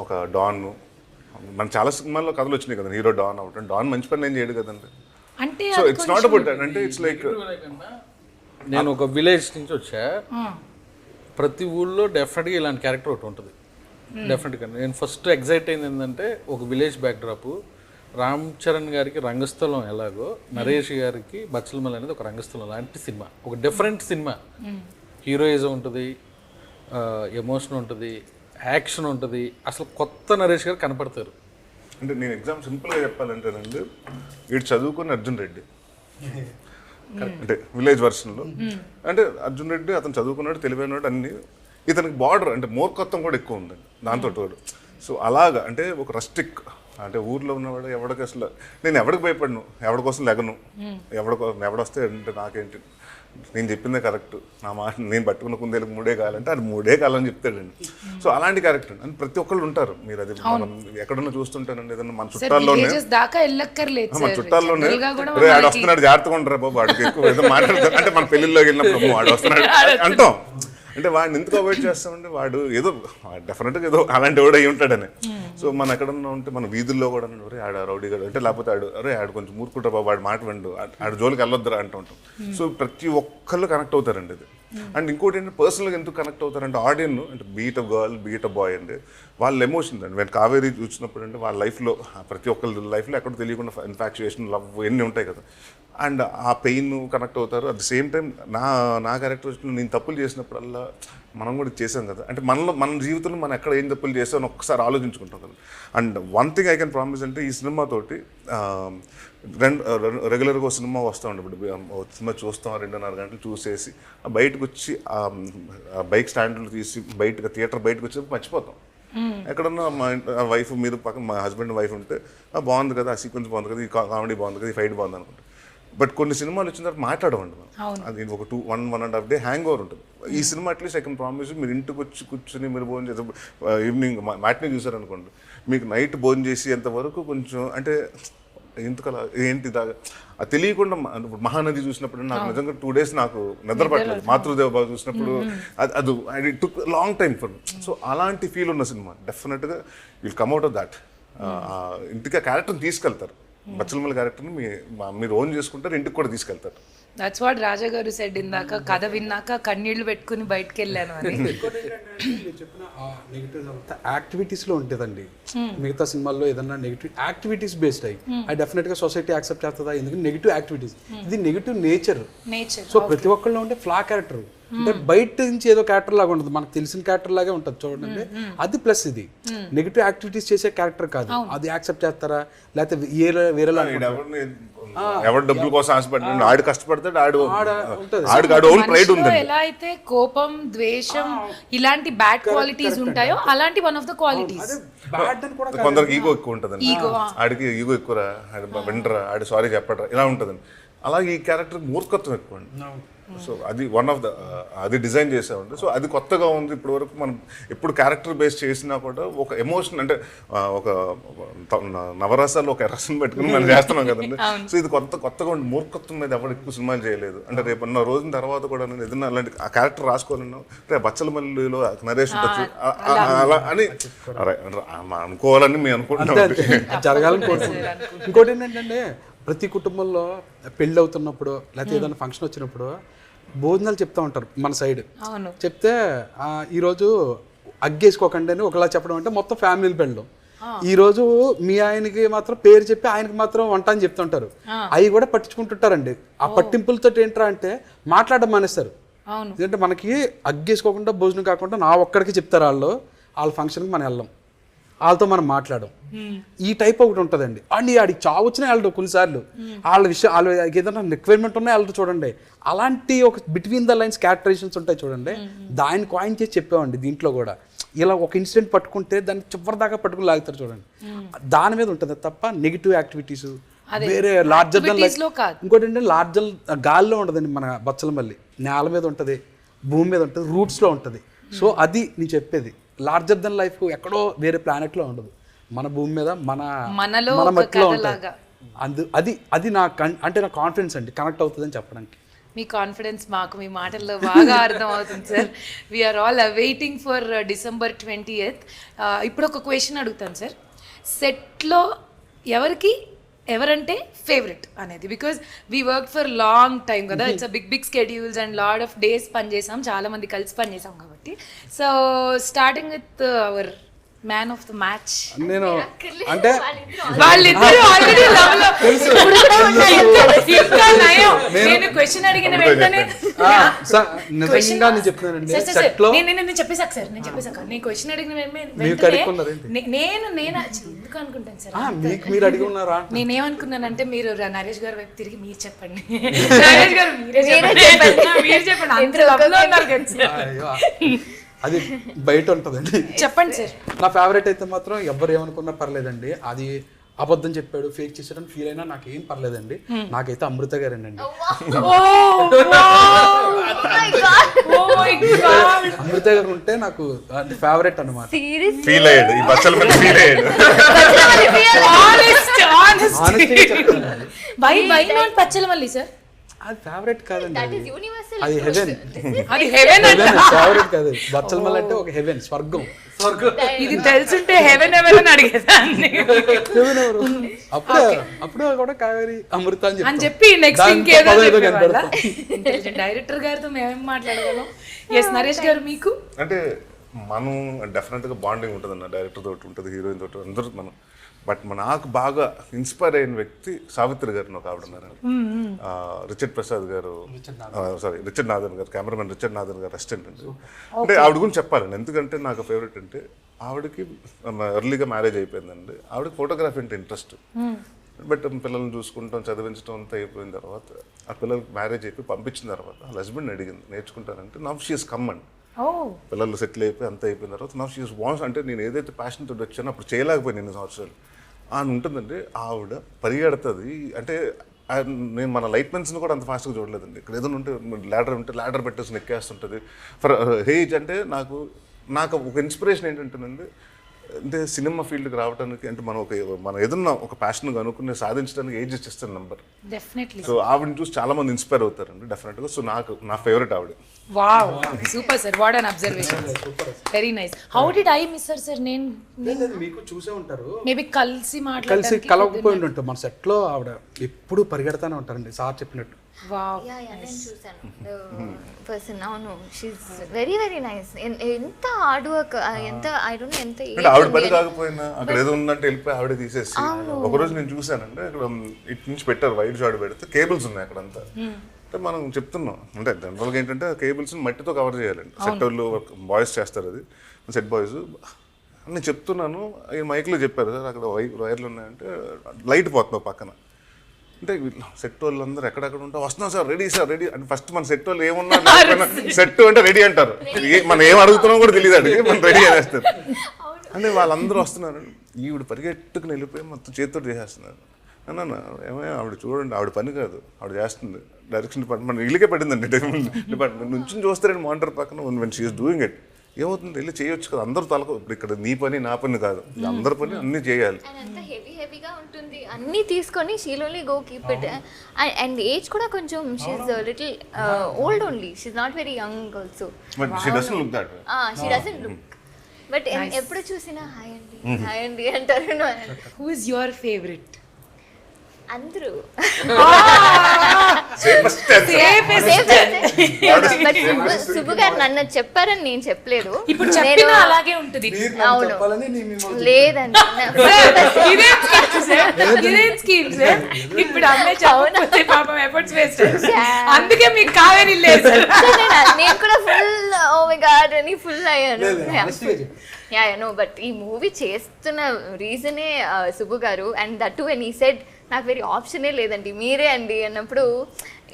ఒక డాన్, మన చాలా సినిమాల్లో కథలు వచ్చినాయి కదా, హీరో డాన్ అవటం, డాన్ మంచి పని ఏం చేయడు కదండి. అంటే so it's not about that, అంటే ఇట్స్ లైక్ నేను ఒక విలేజ్ నుంచి వచ్చా, ప్రతి ఊళ్ళో డెఫినెట్గా ఇలాంటి క్యారెక్టర్ ఒకటి ఉంటుంది డెఫినెట్గా. నేను ఫస్ట్ ఎగ్జైట్ అయింది ఏంటంటే, ఒక విలేజ్ బ్యాక్డ్రాప్, రామ్ చరణ్ గారికి రంగస్థలం ఎలాగో నరేష్ గారికి బచ్చలమల్లి అనేది ఒక రంగస్థలం లాంటి సినిమా, ఒక డిఫరెంట్ సినిమా. హీరోయిజం ఉంటుంది, ఎమోషన్ ఉంటుంది, యాక్షన్ ఉంటుంది, అసలు కొత్త నరేష్ గారు కనపడతారు. అంటే నేను ఎగ్జామ్ సింపుల్గా చెప్పాలంటేనండి, వీడు చదువుకుని అర్జున్ రెడ్డి అంటే విలేజ్ వర్షన్లో. అంటే అర్జున్ రెడ్డి అతను చదువుకున్నాడు, తెలివైనవాడు, అన్ని. ఇతనికి బార్డర్ అంటే మూర్ఖత్వం కూడా ఎక్కువ ఉందండి దాంతో వాడు. సో అలాగా అంటే ఒక రస్టిక్, అంటే ఊర్లో ఉన్నవాడు ఎవడికి అసలు నేను ఎవడికి భయపడను, ఎవడి కోసం లెగను, ఎవడొస్తే అంటే నాకేంటి, నేను చెప్పిందే కరెక్ట్, నా మాట నేను పట్టుకున్న కుందేలకు 3 కాలంటే అది 3 కాలని చెప్తాడండి. సో అలాంటి క్యారెక్టర్ అని ప్రతి ఒక్కళ్ళు ఉంటారు. మీరు అది మనం ఎక్కడన్నా చూస్తుంటానండి, ఏదన్నా మన చుట్టాల్లోనే దాకా వెళ్ళక్కర్లేదు మన చుట్టాల్లోనే ఆడు వస్తున్నాడు జాగ్రత్తగా ఉంటారా బాబు, వాడికి ఎక్కువ ఏదో మాట్లాడతారు. అంటే మన పెళ్ళిళ్ళలోకి వెళ్ళినప్పుడు వాడు వస్తున్నాడు అంటాం. అంటే వాడిని ఎందుకు అవాయిడ్ చేస్తామంటే వాడు ఏదో డెఫినెట్గా ఏదో అలాంటి వాడు అయి ఉంటాడని. సో మనం ఎక్కడన్నా ఉంటే మన వీధుల్లో కూడా ఆడ రౌడీ గారు అంటే, లేకపోతే ఆడు కొంచెం మూర్కుంటారు బాబు, వాడు మాట విండు, ఆడు జోలికి వెళ్ళొద్దురా అంటూ ఉంటాం. సో ప్రతి ఒక్కళ్ళు కనెక్ట్ అవుతారండి ఇది. అండ్ ఇంకోటి ఏంటంటే పర్సనల్గా ఎందుకు కనెక్ట్ అవుతారంటే ఆడియన్ అంటే be it a girl, be it a boy అండి, వాళ్ళ ఎమోషన్స్ అండి. నేను కావేరీ చూసినప్పుడు అంటే వాళ్ళ లైఫ్లో ప్రతి ఒక్కరి లైఫ్లో ఎక్కడ తెలియకుండా ఇన్ఫాక్చుయేషన్, లవ్ ఎన్ని ఉంటాయి కదా. అండ్ ఆ పెయిన్ కనెక్ట్ అవుతారు. అట్ ద సేమ్ టైం నా క్యారెక్టర్ నేను తప్పులు చేసినప్పుడల్లా మనం కూడా చేసాం కదా, అంటే మన జీవితంలో మనం ఎక్కడ ఏం తప్పులు చేసామని ఒక్కసారి ఆలోచించుకుంటాం కదా. And one thing I can promise అంటే ఈ సినిమాతోటి రెగ్యులర్గా ఒక సినిమా వస్తూ ఉండే, ఇప్పుడు సినిమా చూస్తాం 2.5 గంటలు చూసేసి బయటకు వచ్చి బైక్ స్టాండ్లు తీసి బయటకు థియేటర్ బయటకు వచ్చి మర్చిపోతాం. ఎక్కడన్నా మా వైఫ్ మీద పక్కన మా హస్బెండ్ వైఫ్ ఉంటే బాగుంది కదా, ఆ సీక్వెన్స్ బాగుంది కదా, ఈ కామెడీ బాగుంది కదా, ఈ ఫైట్ బాగుంది అనుకుంటా. బట్ కొన్ని సినిమాలు వచ్చిన తర్వాత మాట్లాడమండి మనం, అది ఒక 1.5 డే హ్యాంగ్ ఓవర్ ఉంటుంది. ఈ cinema at least I can promise మీరు ఇంటికి వచ్చి కూర్చొని మీరు భోజనం చేసే ఈవినింగ్ మ్యాట్నీ చూసారనుకోండి, మీకు నైట్ భోజనం చేసి ఎంతవరకు కొంచెం అంటే ఎందుకలా ఏంటి దాకా అది తెలియకుండా. మహానది చూసినప్పుడు నాకు నిజంగా 2 days నాకు నిద్ర పట్టలేదు. మాతృదేవ బాబు చూసినప్పుడు అది it took long time for. So అలాంటి ఫీల్ ఉన్న సినిమా డెఫినెట్గా will come out of that. ఇంటికి ఆ క్యారెక్టర్ని తీసుకెళ్తారు, బచ్చలమల్లి క్యారెక్టర్ని మీరు ఓన్ చేసుకుంటారు, ఇంటికి కూడా తీసుకెళ్తారు. దట్స్ వాట్ రాజా గారు సెడ్ ఇందాక, కథ విన్నాక కన్నీళ్లు పెట్టుకుని బయటకు వెళ్ళాను అని. యాక్టివిటీస్లో ఉంటుందండి. మిగతా సినిమాల్లో ఏదన్నా నెగిటివ్ యాక్టివిటీస్ బేస్డ్ అయ్యి అది డెఫినెట్గా సొసైటీ యాక్సెప్ట్ చేస్తుందా, ఎందుకంటే నెగిటివ్ యాక్టివిటీస్, ఇది నెగిటివ్ నేచర్. సో ప్రతి ఒక్కళ్ళు ఉంటే ఫ్లా క్యారెక్టర్ అంటే బయట నుంచి ఏదో క్యారెక్టర్ లాగా ఉంటుంది, మనకు తెలిసిన క్యారెక్టర్ లాగే ఉంటుంది చూడండి. అది ప్లస్ ఇది నెగిటివ్ యాక్టివిటీస్ చేసే క్యారెక్టర్ కాదు, అది యాక్సెప్ట్ చేస్తారా లేకపోతే వేరేలా ఎవరు డబ్బుల కోసం ఆశపడ్డాడు, ఆడు కష్టపడతాడు, ఆడు ఓన్ ప్రైడ్ ఉంది. ఎలా అయితే కోపం, ద్వేషం ఇలాంటి బ్యాడ్ క్వాలిటీస్ ఉంటాయో అలాంటి వన్ ఆఫ్ ద క్వాలిటీస్. కొందరికి ఈగో ఎక్కువ ఉంటుందండి, ఆడికి ఈగో ఎక్కువరా, ఆడు వినరా, ఆడు సారీ చెప్పడరా, ఇలా ఉంటుందండి. అలాగే ఈ క్యారెక్టర్ మూర్ఖత్వం ఎక్కువ అండి. సో అది వన్ ఆఫ్ ద అది డిజైన్ చేసామండి. సో అది కొత్తగా ఉంది. ఇప్పటి వరకు మనం ఎప్పుడు క్యారెక్టర్ బేస్ చేసినా కూడా ఒక ఎమోషన్ అంటే ఒక నవరసాలు ఒక రసం పెట్టుకుని మనం చేస్తున్నాం కదండి. సో ఇది కొత్తగా ఉంది. మూర్ఖత్వం మీద ఎవరు ఎక్కువ సినిమాలు చేయలేదు. అంటే రేపు ఉన్న రోజున తర్వాత కూడా నేను ఏదైనా అలాంటి ఆ క్యారెక్టర్ రాసుకోవాలన్నా రేపు బచ్చలమల్లిలో నరేష్ ఉండొచ్చు అలా అని అనుకోవాలని మేము అనుకుంటున్నాం, జరగాలని కోరుకుంటున్నాం. ఇంకోటి ఏంటంటే ప్రతి కుటుంబంలో పెళ్ళి అవుతున్నప్పుడు లేకపోతే ఏదైనా ఫంక్షన్ వచ్చినప్పుడు భోజనాలు చెప్తా ఉంటారు మన సైడ్. చెప్తే ఈరోజు అగ్గేసుకోకండి అని ఒకలా చెప్పడం అంటే మొత్తం ఫ్యామిలీలు పెళ్ళం. ఈరోజు మీ ఆయనకి మాత్రం పేరు చెప్పి ఆయనకి మాత్రం వంట అని చెప్తుంటారు. అవి కూడా పట్టించుకుంటుంటారండి. ఆ పట్టింపులతో ఏంట్రా అంటే మాట్లాడడం మానేస్తారు. ఎందుకంటే మనకి అగ్గేసుకోకుండా భోజనం కాకుండా నా ఒక్కడికి చెప్తారు వాళ్ళ ఫంక్షన్కి మనం వెళ్ళాం, వాళ్ళతో మనం మాట్లాడడం. ఈ టైప్ ఒకటి ఉంటుందండి. అండ్ ఆడికి చావు వచ్చినా వెళ్ళడు కొన్నిసార్లు, వాళ్ళ విషయం వాళ్ళు ఏదైనా రిక్వైర్మెంట్ ఉన్నాయి వెళ్ళరు చూడండి. అలాంటి ఒక బిట్వీన్ ద లైన్స్ క్యారెక్టరైజేషన్స్ ఉంటాయి చూడండి, దాన్ని కాయిన్ చేసి చెప్పామండి. దీంట్లో కూడా ఇలా ఒక ఇన్సిడెంట్ పట్టుకుంటే దాన్ని చివరి దాకా పట్టుకుని లాగుతారు చూడండి, దాని మీద ఉంటుంది తప్ప నెగిటివ్ యాక్టివిటీస్ వేరే లార్జర్ దెన్ లైఫ్. ఇంకోటి ఏంటంటే లార్జర్ గాల్లో ఉండదండి మన బచ్చలమల్లి, నేల మీద ఉంటుంది, భూమి మీద ఉంటుంది, రూట్స్లో ఉంటుంది. సో అది నేను చెప్పేది, లార్జర్ దెన్ లైఫ్ ఎక్కడో వేరే ప్లానెట్లో ఉండదు, మన భూమి మీద మన మట్టిలో ఉంటుంది. అది నా అంటే నా కాన్ఫిడెన్స్ అండి, కనెక్ట్ అవుతుందని చెప్పడానికి. మీ కాన్ఫిడెన్స్ మాకు మీ మాటల్లో బాగా అర్థం అవుతుంది sir. We are all waiting for December 20th. ఇప్పుడు ఒక క్వశ్చన్ అడుగుతాను సార్, సెట్లో ఎవరంటే ఫేవరెట్ అనేది, because we work for long time కదా, it's a big schedules and lot of days పనిచేసాం, చాలా మంది కలిసి పనిచేసాం కాబట్టి. So starting with our man of the match నేను అంటే వాళ్ళిద్దరు ఆల్రెడీ లవ్ లో ఇప్పుడు కూడా ఉన్నాయి. ఇంకా నయం. నేను క్వశ్చన్ అడిగిన వెంటనే సార్ నిజంగా నేను చెప్తున్నానండి సెట్ లో నేను చెప్పేసాక సార్ నేను క్వశ్చన్ అడిగిన మీరు కడుక్కున్నారేంటి? నేను ఎందుకు అనుకుంటాను సార్ మీకు మీరు అడిగి ఉన్నారా? నేనేమనుకున్నానంటే మీరు నరేష్ గారి వైపు తిరిగి మీరు చెప్పండి. నరేష్ గారు మీరే చెప్పండి. మీరు చెప్పండి. అందరూ love లో ఉన్నారు కదా సార్. అయ్యో, అది బయట ఉంటుందండి. చెప్పండి సార్. నా ఫేవరెట్ అయితే మాత్రం ఎవరు ఏమనుకున్నా పర్లేదండి, అది అబద్ధం చెప్పాడు ఫేక్ చేసాడని ఫీల్ అయినా నాకు ఏం పర్లేదండి. నాకైతే అమృత గారేనండి. అమృత గారు ఉంటే నాకు ఫేవరెట్ అన్నమాట. ఫీల్ అయ్యాడు ఈ బచ్చల మీద, ఫీల్ అయ్యాడు. Honestly చెప్తానండి. Why not Bachhala Malli sir? అది ఫేవరెట్ కాదండి, That is universal అది హెవెన్. అది హెవెన్ అంట. ఫేవరెట్ కాదు, బచ్చలమల్ అంటే ఒక హెవెన్, స్వర్గం. ఇది తెలుసుంటే హెవెన్ ఎవరని అడిగేదాన్ని. హెవెన్ ఎవరు? అప్పుడు కూడా కావేరి అమృత అని చెప్పి నెక్స్ట్ దాంతో ఇంకేదో పదో కనపడతాం. ఇంటెలిజెంట్ డైరెక్టర్ గారితో మేమేం మాట్లాడగలం. ఎస్ నరేష్ గారు మీకు అంటే మనం డెఫినెట్గా బాండింగ్ ఉంటుంది అన్న, డైరెక్టర్ తోటి ఉంటుంది, హీరోయిన్ తోటి అందరూ మనం. బట్ నాకు బాగా ఇన్స్పైర్ అయిన వ్యక్తి సావిత్రి గారిని ఒక ఆవిడ ఉన్నారు, రిచర్డ్ ప్రసాద్ గారు, రిచర్డ్ నాథన్ గారు, కెమెరామెన్ రిచర్డ్ నాథన్ గారు అసిస్టెంట్ అండి. అంటే ఆవిడ గురించి చెప్పాలండి, ఎందుకంటే నాకు ఫేవరెట్ అంటే ఆవిడకి ఎర్లీగా మ్యారేజ్ అయిపోయిందండి. ఆవిడకి ఫోటోగ్రఫీ అంటే ఇంట్రెస్ట్. బట్ పిల్లల్ని చూసుకుంటాం, చదివించడం అంతా అయిపోయిన తర్వాత ఆ పిల్లలకి మ్యారేజ్ అయిపోయి పంపించిన తర్వాత వాళ్ళ హస్బెండ్ అడిగింది నేర్చుకుంటానంటే, నవ్ షీఈస్ కమ్ అండి. పిల్లలు సెటిల్ అయిపోయి అంతా అయిపోయిన తర్వాత నవ్ షీఈస్ వాన్స్, అంటే నేను ఏదైతే ప్యాషన్ తోటి వచ్చానో అప్పుడు చేయలేకపోయాను 2 సంవత్సరాలు అని ఉంటుందండి. ఆవిడ పరిగెడుతుంది అంటే నేను మన లైట్ మెన్స్ని కూడా అంత ఫాస్ట్గా చూడలేదండి. ఇక్కడ ఏదైనా ఉంటే ల్యాడర్ పెట్టేసి ఎక్కేస్తుంటుంది. ఫర్ హేజ్ అంటే నాకు ఒక ఇన్స్పిరేషన్ ఏంటంటేనండి, అంటే సినిమా ఫీల్డ్కి రావడానికి అంటే మనం ఏదన్నా ఒక ప్యాషన్ అనుకుని సాధించడానికి ఏజ్ ఇచ్చేస్తాను నెంబర్. డెఫినెట్లీ. సో ఆవిడని చూసి చాలా మంది ఇన్స్పైర్ అవుతారండి డెఫినెట్గా. సో నా ఫేవరెట్ ఆవిడ. Wow, super sir, what an observation, very nice. How did I miss her sir? నేను మీకు చూసే ఉంటారు, మేబీ కలిసి కలవకపోయి ఉంటాం. మన సెట్ లో ఆవిడ ఎప్పుడు పరిగెడతానే ఉంటారండి సార్ చెప్పినట్టు. వావ్, నేను చూసాను పర్సన్. అవును, షీఈస్ వెరీ వెరీ నైస్. ఎంత హార్డ్ వర్క్, ఎంత ఐ డోంట్ నో ఎంత అంటే ఆవిడ పని కాకపోయినా అక్కడ ఏదో ఉందంటే వెళ్ళిపోయి ఆవిడ తీసేసి. ఒకరోజు నేను చూసానంటే అక్కడ ఇటు నుంచి పెట్టారు వైట్ షాట్ పెడితే, కేబుల్స్ ఉన్నాయి అక్కడంతా. అంటే మనం చెప్తున్నాం అంటే జనరల్గా ఏంటంటే కేబుల్స్ మట్టితో కవర్ చేయాలండి. సెట్ వాళ్ళు బాయ్స్ చేస్తారు, అది సెట్ బాయ్స్. నేను చెప్తున్నాను, ఈ మైక్లో చెప్పారు సార్ అక్కడ వైర్లు ఉన్నాయంటే లైట్ పోతున్నావు పక్కన. అంటే సెట్ వాళ్ళందరూ ఎక్కడెక్కడ ఉంటా వస్తున్నాం సార్, రెడీ సార్ రెడీ అంటే ఫస్ట్ మన సెట్ వాళ్ళు ఏమున్నా సెట్ అంటే రెడీ అంటారు, మనం ఏం అడుగుతున్నాం కూడా తెలియదు అడిగి మనం రెడీ అనేస్తారు. అంటే వాళ్ళందరూ వస్తున్నారు, ఈవిడ పరిగెట్టుకుని వెళ్ళిపోయి మొత్తం చేతితో చేసేస్తున్నారు. అన్న ఏమయ్యా ఆవిడ చూడండి, ఆవిడ పని కాదు, ఆవిడ చేస్తుంది డైరెక్షన్ డిపార్ట్మెంట్ ఇళ్ళకే పడిందండి. డిపార్ట్మెంట్ నుంచి చూస్తారండి మానిటర్ పక్కన, వెన్ షీఈస్ డూయింగ్ ఇట్ ఏమవుతుంది వెళ్ళి చేయొచ్చు కదా. అందరూ తలకు ఇప్పుడు ఇక్కడ నీ పని నా పని కాదు, అందరి పని అన్నీ చేయాలి. హెవీగా ఉంటుంది అన్నీ తీసుకొని she'll only go keep it. And age కూడా కొంచెం she's little old only, she's not very young also. But she doesn't look that way. She doesn't look. But ఎప్పుడు చూసినా హాయ్ అండి అంటారు. Who is your favourite? అందరూ సుబ్బు గారు నన్ను చెప్పారని నేను చెప్పలేదు. ఇప్పుడు చెప్పినా అలాగే ఉంటుంది. అవును, లేదండి ఇప్పుడు అమ్మే చెప్పకపోతే పాపం ఎఫర్ట్స్ వేస్ట్, అందుకే మీకు కావేరీ లేదు. నేను కూడా ఫుల్ ఓ మై గాడ్ అని ఫుల్ అయ్యాను. నో, బట్ ఈ మూవీ చేస్తున్న రీజనే సుబ్బు గారు. And that to when he said నాకు వేరే ఆప్షనే లేదండి మీరే అండి అన్నప్పుడు,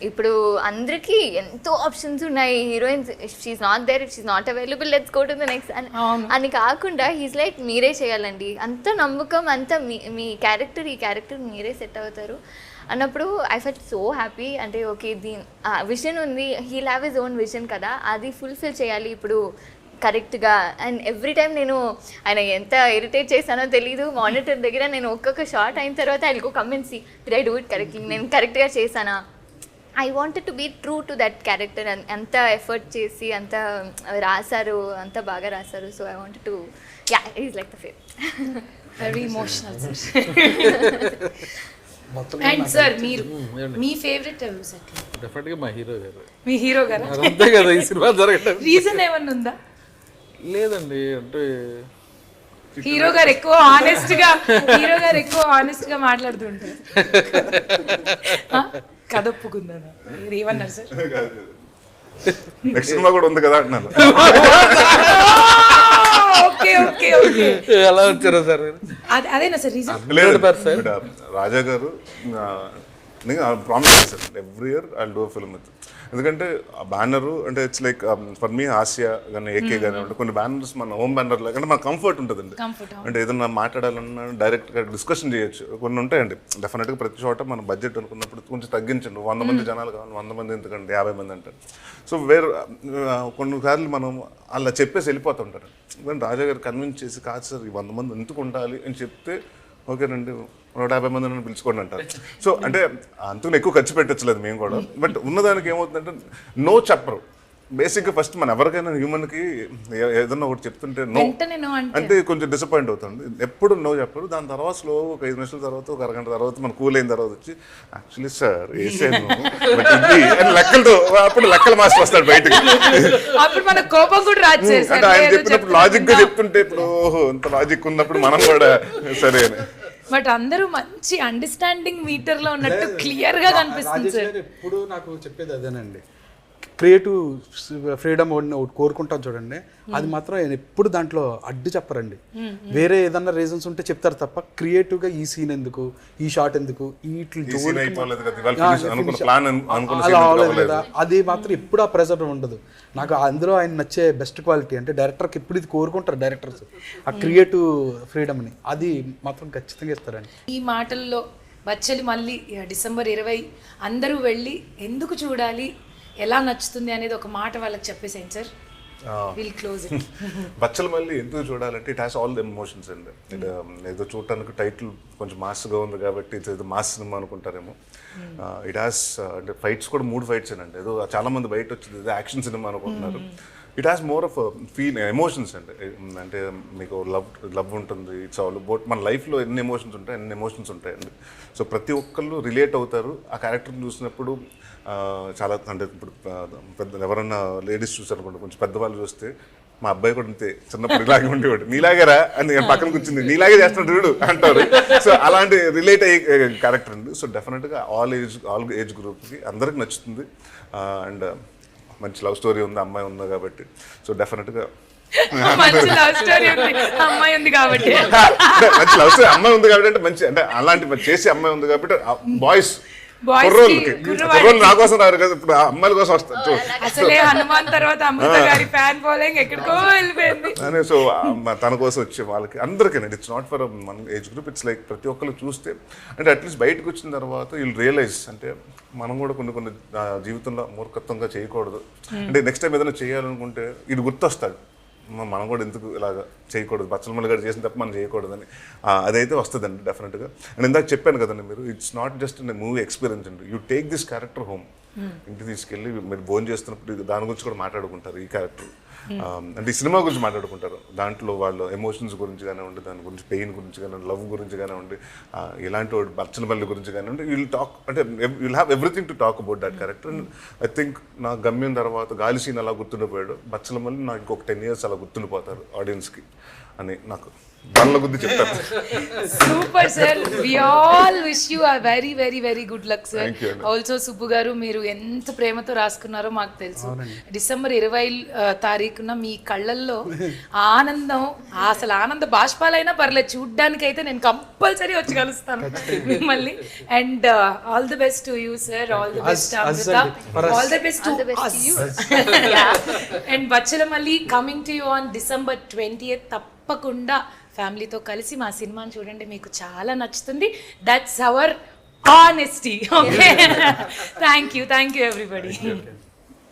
ఇప్పుడు అందరికీ ఎంతో ఆప్షన్స్ ఉన్నాయి, heroines she's not there, she's not available, let's go to the next అని కాకుండా హీస్ లైక్ మీరే చేయాలండి, అంత నమ్మకం, అంత మీ క్యారెక్టర్, ఈ క్యారెక్టర్ మీరే సెట్ అవుతారు అన్నప్పుడు ఐ ఫెల్ట్ సో హ్యాపీ. అంటే ఓకే, దీని విజన్ ఉంది, he'll have his own vision కదా, అది ఫుల్ఫిల్ చేయాలి ఇప్పుడు కరెక్ట్గా. అండ్ ఎవ్రీ టైం నేను ఆయన ఎంత ఇరిటేట్ చేశానో తెలీదు, మానిటర్ దగ్గర నేను ఒక్కొక్క షార్ట్ అయిన తర్వాత I will go come and see did I do it correctly, నేను కరెక్ట్గా చేశానా. I wanted to be true to that character. అంత ఎఫర్ట్ చేసి అంత రాశారు, అంత బాగా రాశారు. So I wanted to is like the favourite. Very emotional sir. And sir మీరు మీ ఫేవరెట్ ఎవరు సార్? డెఫినెట్గా మా హీరో గారు. మీ హీరో గారు? అంతే కదా ఈ సినిమా జరగడం. రీజన్ ఏమన్నా ఉందా? లేదండి, అంటే హీరో గారు ఎక్కువ ఆనెస్ట్ గా మాట్లాడుతుంటారు. కథ ఒప్పుకుందా ఏమన్నారు సార్? నెక్స్ట్ సినిమా కూడా ఉంది కదా అంటున్నాను. ఓకే ఓకే ఓకే, ఎలా వచ్చారా సార్? అదేనా సార్ రీజన్? లేదు రాజా గారు ప్రామిస్ చేశారు every year I do film with. ఎందుకంటే ఆ బ్యానర్ అంటే it's like for me Asia కానీ ఏకే కానీ అంటే కొన్ని బ్యానర్స్ మన హోమ్ బ్యానర్ లాగా అంటే మన కంఫర్ట్ ఉంటుందండి. అంటే ఏదన్నా మాట్లాడాలన్నా డైరెక్ట్గా డిస్కషన్ చేయొచ్చు. కొన్ని ఉంటాయండి డెఫినెట్గా ప్రతి చోట మన బడ్జెట్ అనుకున్నప్పుడు కొంచెం తగ్గించండి, 100 మంది జనాలు కావాలి, 100 మంది ఎందుకంటే 50 మంది అంటారు. సో కొన్నిసార్లు మనం అలా చెప్పేసి వెళ్ళిపోతుంటారు. కానీ రాజా గారు కన్విన్స్ చేసి కాదు సార్ ఈ 100 మంది ఎందుకు ఉండాలి అని చెప్తే ఓకేనండి 150 మందిని పిలుచుకోండి అంటారు. సో అంటే అంతకు ఎక్కువ ఖర్చు పెట్టచ్చలేదు మేము కూడా. బట్ ఉన్నదానికి ఏమవుతుందంటే నో చెప్పరు. బేసిక్గా ఫస్ట్ మన ఎవరికైనా హ్యూమన్కి ఏదన్నా ఒకటి చెప్తుంటే నో అంటే కొంచెం డిసప్పాయింట్ అవుతుంది. ఎప్పుడు నో చెప్పరు. దాని తర్వాత స్లో ఒక 5 నిమిషాల తర్వాత ఒక అరగంట తర్వాత మన కూల్ అయిన తర్వాత వచ్చి యాక్చువల్లీ సార్ వేసాను లెక్కలతో అప్పుడు లెక్కల మాస్టర్ వస్తాడు బయటకి. అంటే ఆయన చెప్పినప్పుడు లాజిక్ గా చెప్తుంటే ఇప్పుడు ఓహో ఇంత లాజిక్ ఉన్నప్పుడు మనం కూడా సరే అని. బట్ అందరూ మంచి అండర్స్టాండింగ్ మీటర్ లో ఉన్నట్టు క్లియర్ గా కనిపిస్తుంది సార్. ఎప్పుడు నాకు చెప్పేది అదేనండి, క్రియేటివ్ ఫ్రీడమ్ ఒకటి కోరుకుంటాం చూడండి, అది మాత్రం ఎప్పుడు దాంట్లో అడ్డు చెప్పరండి. వేరే ఏదన్నా రీజన్స్ ఉంటే చెప్తారు తప్ప క్రియేటివ్గా ఈ సీన్ ఎందుకు, ఈ షాట్ ఎందుకు, అలా అవ్వలేదు కదా, అది మాత్రం ఎప్పుడు ఆ ప్రెజర్ ఉండదు. నాకు అందులో ఆయన నచ్చే బెస్ట్ క్వాలిటీ అంటే డైరెక్టర్కి ఎప్పుడు ఇది కోరుకుంటారు డైరెక్టర్స్, ఆ క్రియేటివ్ ఫ్రీడమ్ని, అది మాత్రం ఖచ్చితంగా ఇస్తారండి. ఈ మాటల్లో బచ్చలి మళ్ళీ డిసెంబర్ 20 అందరూ వెళ్ళి ఎందుకు చూడాలి, ఎలా నచ్చుతుంది అనేది ఒక మాట వాళ్ళకి చెప్పేసేయండి సార్. Will close it. బచ్చలు మళ్ళీ ఎందుకు చూడాలంటే it has all the emotions అండి. ఏదో చూడటానికి టైటిల్ కొంచెం మాస్గా ఉంది కాబట్టి ఇది మాస్ సినిమా అనుకుంటారేమో. ఇట్ హ్యాస్ అంటే ఫైట్స్ కూడా 3 ఫైట్స్ అండి. ఏదో చాలా మంది బయట వచ్చింది ఏదో యాక్షన్ సినిమా అనుకుంటున్నారు. It has more of emotions అండి. అంటే మీకు లవ్ ఉంటుంది, ఇట్స్ ఆల్ అబౌట్ మన లైఫ్లో ఎన్ని ఎమోషన్స్ ఉంటాయండి. సో ప్రతి ఒక్కళ్ళు రిలేట్ అవుతారు ఆ క్యారెక్టర్ని చూసినప్పుడు. చాలా అంటే ఇప్పుడు పెద్ద ఎవరన్నా లేడీస్ చూసారనుకోండి, కొంచెం పెద్దవాళ్ళు చూస్తే మా అబ్బాయి కూడా అంతే చిన్నప్పుడు ఇలాగే ఉండేవాడు, నీలాగేరా అని పక్కన కూర్చుంది, నీలాగే చేస్తున్నాడు వీడు అంటారు. సో అలాంటి రిలేట్ అయ్యే క్యారెక్టర్ అండి. సో డెఫినెట్గా ఆల్ ఏజ్ గ్రూప్కి అందరికి నచ్చుతుంది. అండ్ మంచి లవ్ స్టోరీ ఉంది, అమ్మాయి ఉంది కాబట్టి. సో డెఫినెట్గా మంచి లవ్ స్టోరీ అమ్మాయి ఉంది కాబట్టి మంచి లవ్ స్టోరీ అమ్మాయి ఉంది కాబట్టి అంటే మంచి అంటే అలాంటి చేసే అమ్మాయి ఉంది కాబట్టి బాయ్స్ కుర్రోళ్ళు నా కోసం రారు కదా, ఇప్పుడు అమ్మాయిల కోసం వస్తారు. అసలే హనుమాన్ తర్వాత అమృత గారి ఫ్యాన్ ఫాలోయింగ్ ఎక్కడికో వెళ్ళిపోయింది. సో తన కోసం వచ్చే వాళ్ళకి అందరికీ ఇట్స్ నాట్ ఫర్ మన ఏజ్ గ్రూప్, ఇట్స్ లైక్ ప్రతి ఒక్కరు చూస్తే అంటే అట్లీస్ట్ బయటకు వచ్చిన తర్వాత వీళ్ళు రియలైజ్ అంటే మనం కూడా కొన్ని జీవితంలో మూర్ఖత్వంగా చేయకూడదు. అంటే నెక్స్ట్ టైం ఏదైనా చేయాలనుకుంటే ఇది గుర్తొస్తాడు, మనం కూడా ఎందుకు ఇలాగ చేయకూడదు, బచ్చలమల్లి గారు చేసిన తప్ప మనం చేయకూడదని అదైతే వస్తుందండి డెఫినెట్గా. అండ్ ఇందాక చెప్పాను కదండి మీరు, it's not just movie experience అండి. You take this character home, ఇంటికి తీసుకెళ్ళి మీరు భోజనం చేస్తున్నప్పుడు దాని గురించి కూడా మాట్లాడుకుంటారు. ఈ క్యారెక్టర్ అంటే ఈ సినిమా గురించి మాట్లాడుకుంటారు. దాంట్లో వాళ్ళ ఎమోషన్స్ గురించి కానివ్వండి, దాని గురించి పెయిన్ గురించి కానివ్వండి, లవ్ గురించి కానివ్వండి, ఇలాంటి వాడు బచ్చలమల్లి గురించి కానివ్వండి, విల్ టాక్ అంటే will have everything to talk about that character. And I think నా గమ్యం తర్వాత గాలి సీన్ అలా గుర్తుండిపోయాడు, బచ్చలమల్లి నాకు ఇంకొక 10 years అలా గుర్తుండిపోతారు ఆడియన్స్కి అని నాకు దానిల గురించి చెప్తాను. Super sir, we all wish you a very very very good luck sir. Also Subbu గారు మీరు ఎంత ప్రేమతో రాసుకున్నారో మాకు తెలుసు. డిసెంబర్ 20 మీ కళ్ళల్లో ఆనందం, అసలు ఆనంద బాష్పాలైనా పర్లేదు, చూడ్డానికి అయితే నేను కంపల్సరీ వచ్చి కలుస్తాను మిమ్మల్ని. And all the best to you sir, all the best Amrutha, all the best to us. And Bachhalamalli coming to you on December 20th. తప్పకుండా ఫ్యామిలీతో కలిసి మా సినిమాని చూడండి, మీకు చాలా నచ్చుతుంది. That's our honesty. Okay, thank you everybody.